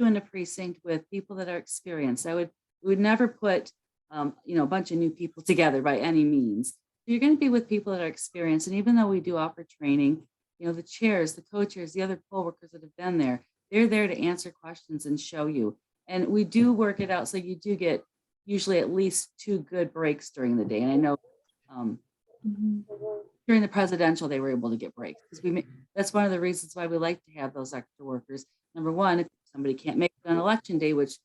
in a precinct with people that are experienced. We would never put a bunch of new people together by any means. You're going to be with people that are experienced, and even though we do offer training, the chairs, the co-chairs, the other poll workers that have been there, they're there to answer questions and show you. And we do work it out so you do get usually at least 2 good breaks during the day. And I know during the presidential, they were able to get breaks, because that's one of the reasons why we like to have those extra workers. Number one, if somebody can't make it on election day, which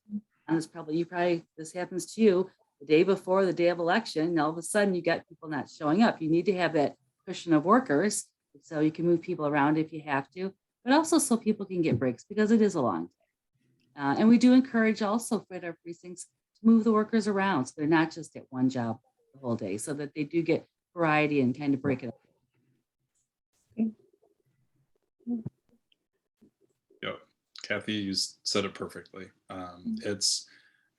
this happens to you the day before the day of election, and all of a sudden you got people not showing up. You need to have that cushion of workers so you can move people around if you have to, but also so people can get breaks, because it is a long day. And we do encourage also for our precincts to move the workers around. So they're not just at one job the whole day, so that they do get variety and kind of break it up. Yeah, Kathy, you said it perfectly. It's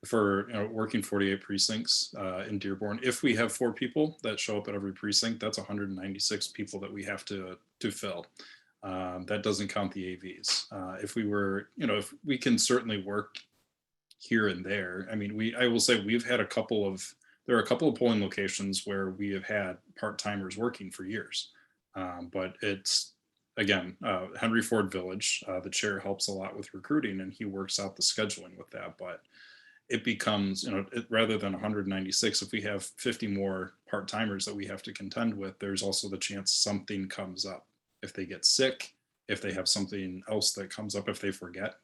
for working 48 precincts in Dearborn. If we have 4 people that show up at every precinct, that's 196 people that we have to fill. That doesn't count the AVs. If we were, if we can certainly work here and there. I mean, I will say we've had there are a couple of polling locations where we have had part-timers working for years. But it's, again, Henry Ford Village, the chair helps a lot with recruiting and he works out the scheduling with that. But it becomes, rather than 196, if we have 50 more part-timers that we have to contend with, there's also the chance something comes up. If they get sick, if they have something else that comes up, if they forget,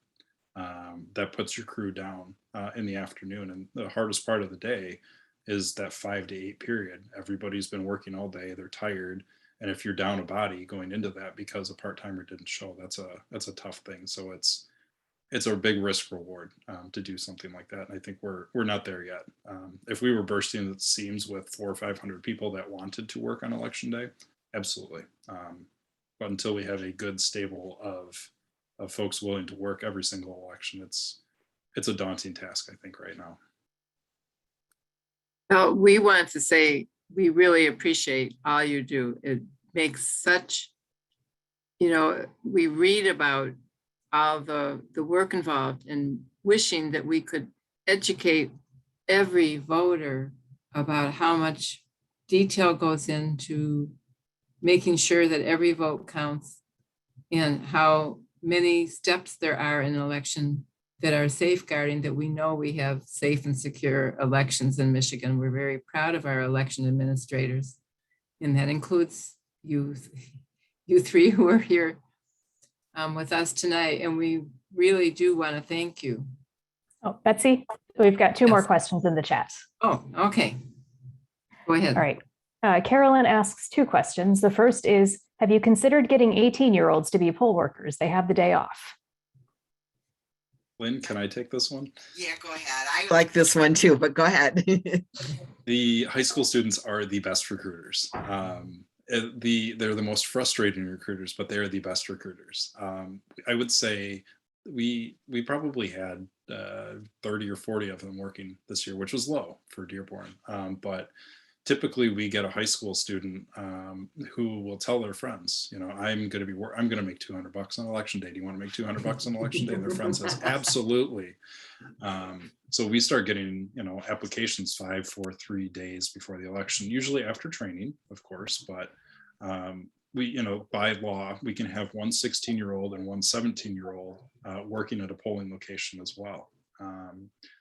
that puts your crew down in the afternoon. And the hardest part of the day is that 5 to 8 period. Everybody's been working all day, they're tired. And if you're down a body going into that because a part-timer didn't show, that's a tough thing. So it's a big risk reward to do something like that. And I think we're not there yet. If we were bursting at the seams with 400 or 500 people that wanted to work on election day, absolutely. But until we have a good stable of folks willing to work every single election, it's a daunting task, I think, right now. Well, we want to say we really appreciate all you do. It makes such, we read about all the work involved and wishing that we could educate every voter about how much detail goes into making sure that every vote counts and how many steps there are in an election that are safeguarding that we know we have safe and secure elections in Michigan. We're very proud of our election administrators, and that includes you 3 who are here with us tonight, and we really do want to thank you. Oh, Betsy, we've got 2 more questions in the chat. Oh, okay. Go ahead. All right. Carolyn asks 2 questions. The first is, have you considered getting 18-year-olds to be poll workers? They have the day off. Lynn, can I take this one? Yeah, go ahead. I like this one too, but go ahead. The high school students are the best recruiters. They're the most frustrating recruiters, but they're the best recruiters. I would say we probably had 30 or 40 of them working this year, which was low for Dearborn. But typically we get a high school student who will tell their friends, I'm going to make $200 on election day. Do you want to make $200 on election day? And their friend says, absolutely. So we start getting, applications 5, 4, 3 days before the election, usually after training, of course, but we, by law, we can have one 16-year-old and one 17-year-old working at a polling location as well.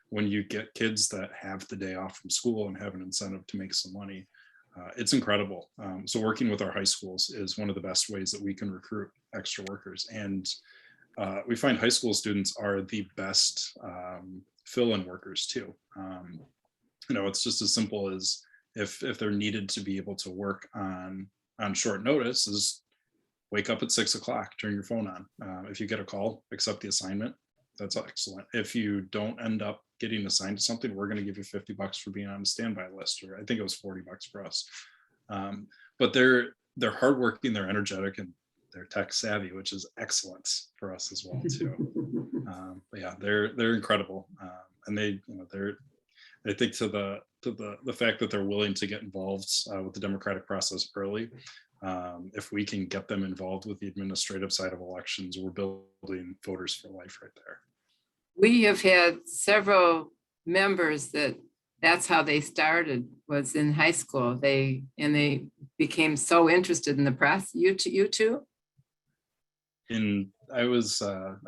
When you get kids that have the day off from school and have an incentive to make some money, it's incredible. So working with our high schools is one of the best ways that we can recruit extra workers. And we find high school students are the best fill-in workers too. It's just as simple as if they're needed to be able to work on short notice, is wake up at 6 o'clock, turn your phone on. If you get a call, accept the assignment. That's excellent. If you don't end up getting assigned to something, we're going to give you $50 for being on a standby list, or I think it was $40 for us. But they're hardworking, they're energetic, and they're tech savvy, which is excellent for us as well too. But yeah, they're incredible, and I think to the fact that they're willing to get involved with the democratic process early. If we can get them involved with the administrative side of elections, we're building voters for life right there. We have had several members that's how they started, was in high school. They became so interested in the press. You too? I was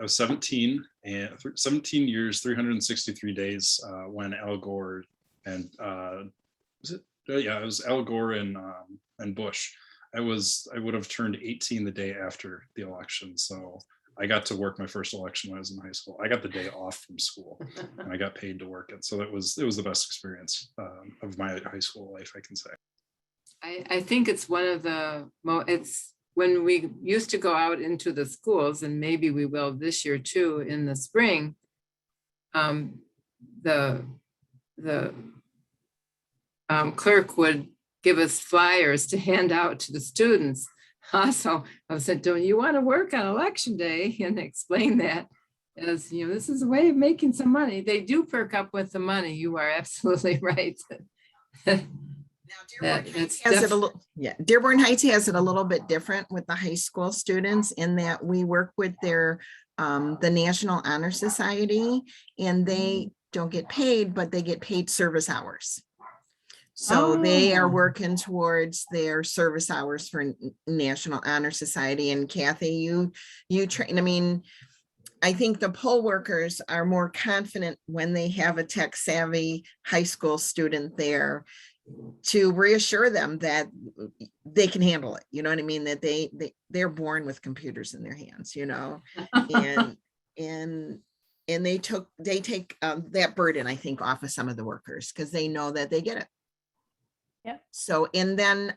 17 and 17 years, 363 days when Al Gore and it was Al Gore and Bush. I would have turned 18 the day after the election. So I got to work my first election when I was in high school. I got the day off from school and I got paid to work it. So it was the best experience of my high school life, I can say. I think it's one of it's when we used to go out into the schools, and maybe we will this year too in the spring, the clerk would give us flyers to hand out to the students. Also, I said, don't you want to work on election day? And explain that as, you know, this is a way of making some money. They do perk up with the money. You are absolutely right. Dearborn Heights has it a little bit different with the high school students in that we work with their the National Honor Society, and they don't get paid, but they get paid service hours. So they are working towards their service hours for National Honor Society. And Kathy, you train, I mean, I think the poll workers are more confident when they have a tech savvy high school student there to reassure them that they can handle it. You know what I mean? That they're born with computers in their hands, you know, and they take that burden, I think, off of some of the workers because they know that they get it. Yeah. So, and then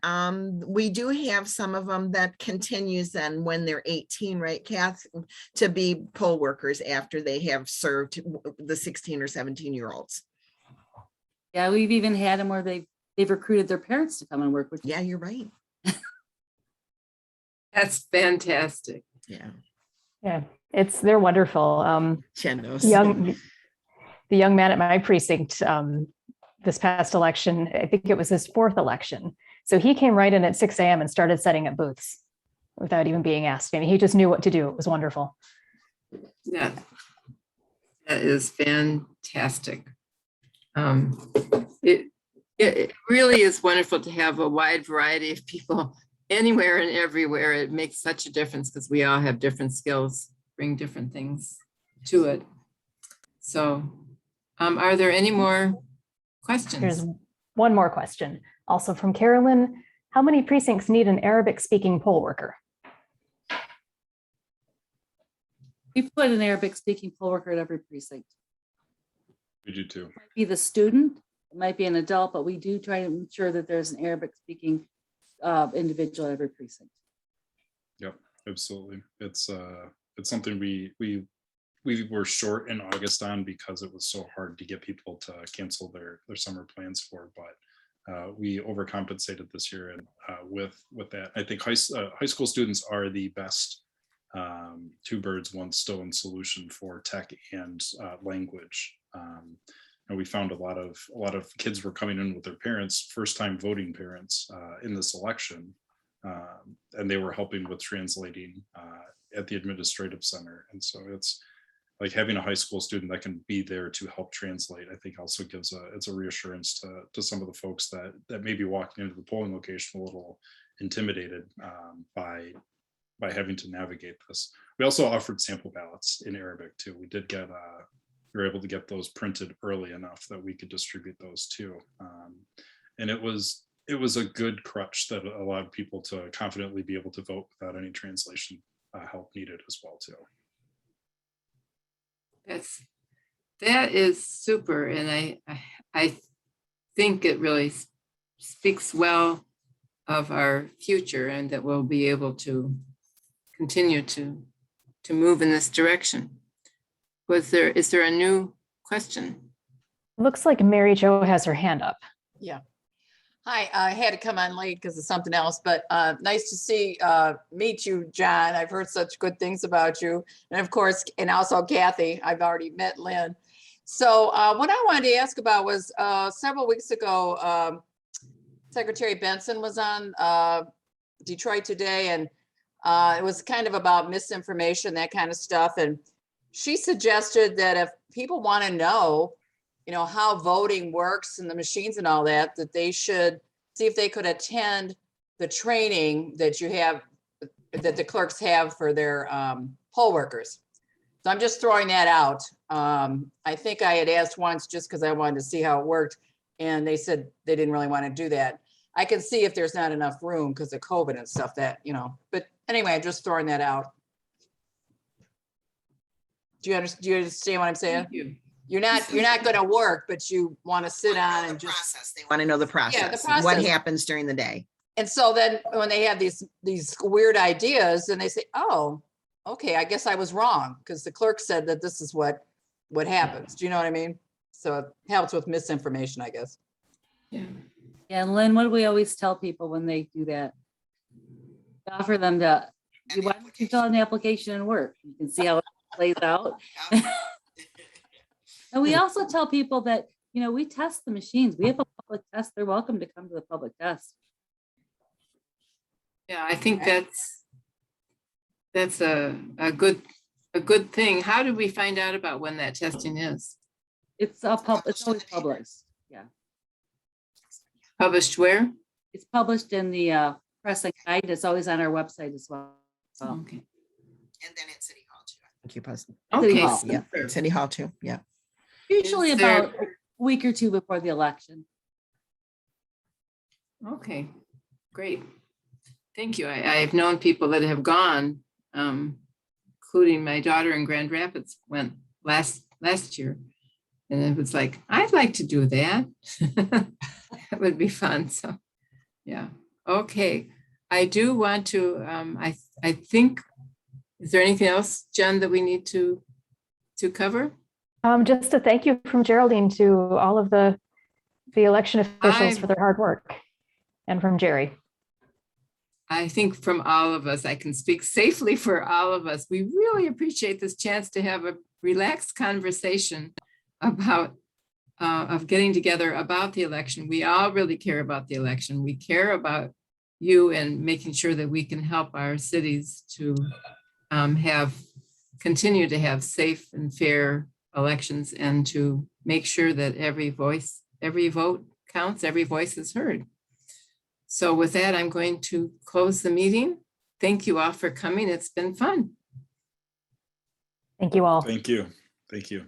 we do have some of them that continues then when they're 18, right, Kath, to be poll workers after they have served the 16 or 17-year-olds. Yeah, we've even had them where they've recruited their parents to come and work with you. Yeah, you're right. That's fantastic. Yeah. Yeah, they're wonderful. The The young man at my precinct this past election, I think it was his 4th election. So he came right in at 6 a.m. and started setting up booths without even being asked. I mean, he just knew what to do. It was wonderful. Yeah, that is fantastic. It really is wonderful to have a wide variety of people anywhere and everywhere. It makes such a difference because we all have different skills, bring different things to it. So are there any more questions? Here's one more question, also from Carolyn. How many precincts need an Arabic-speaking poll worker? We put an Arabic-speaking poll worker at every precinct. We do too. It might be the student, it might be an adult, but we do try to ensure that there's an Arabic-speaking individual at every precinct. Yep, absolutely. It's something we were short in August on because it was so hard to get people to cancel their summer plans for, but we overcompensated this year, and with that, I think high school students are the best two birds, one stone solution for tech and language. And we found a lot of kids were coming in with their parents, first-time voting parents in this election, and they were helping with translating at the administrative center. And so it's like having a high school student that can be there to help translate, I think also gives a reassurance to some of the folks that may be walking into the polling location a little intimidated by having to navigate this. We also offered sample ballots in Arabic too. We did get we were able to get those printed early enough that we could distribute those too. And it was a good crutch that allowed people to confidently be able to vote without any translation help needed as well too. That is super, and I think it really speaks well of our future, and that we'll be able to continue to move in this direction. Is there a new question? Looks like Mary Jo has her hand up. Yeah. Hi, I had to come on late because of something else, but nice to meet you, John. I've heard such good things about you. And of course, and also Kathy, I've already met Lynn. So what I wanted to ask about was several weeks ago, Secretary Benson was on Detroit Today, and it was kind of about misinformation, that kind of stuff. And she suggested that if people want to know, how voting works and the machines and all that, that they should see if they could attend the training that that the clerks have for their poll workers. So I'm just throwing that out. I think I had asked once just because I wanted to see how it worked, and they said they didn't really want to do that. I can see if there's not enough room because of COVID and stuff but anyway, I'm just throwing that out. Do you understand what I'm saying? Thank you. You're not going to work, but you want to sit on and just process. They want to know the process. Yeah, the process. What happens during the day. And so then when they have these weird ideas and they say, oh, okay, I guess I was wrong because the clerk said that this is what what happens. Do you know what I mean? So it helps with misinformation, I guess. Yeah. Yeah, and Lynn, what do we always tell people when they do that? We offer them to, why don't you fill out an application and work? You can see how it plays out. And we also tell people that, you know, we test the machines. We have a public test. They're welcome to come to the public test. Yeah, I think that's a good thing. How do we find out about when that testing is? It's it's always published. Yeah. Published where? It's published in the press and guide. It's always on our website as well. Okay. And then at City Hall too. Thank you, President. City Okay. Hall. Yeah, super. at City Hall too. Yeah. Usually Is there- about a week or two before the election. Okay, great. Thank you. I've known people that have gone, including my daughter in Grand Rapids went last year. And it was like, I'd like to do that. That would be fun. So, yeah. Okay. I do want to, I think, is there anything else, Jen, that we need to cover? Just a thank you from Geraldine to all of the election officials for their hard work, and from Jerry. I think from all of us, I can speak safely for all of us. We really appreciate this chance to have a relaxed conversation about of getting together about the election. We all really care about the election. We care about you and making sure that we can help our cities to continue to have safe and fair elections, and to make sure that every vote counts, every voice is heard. So with that, I'm going to close the meeting. Thank you all for coming. It's been fun. Thank you all. Thank you. Thank you.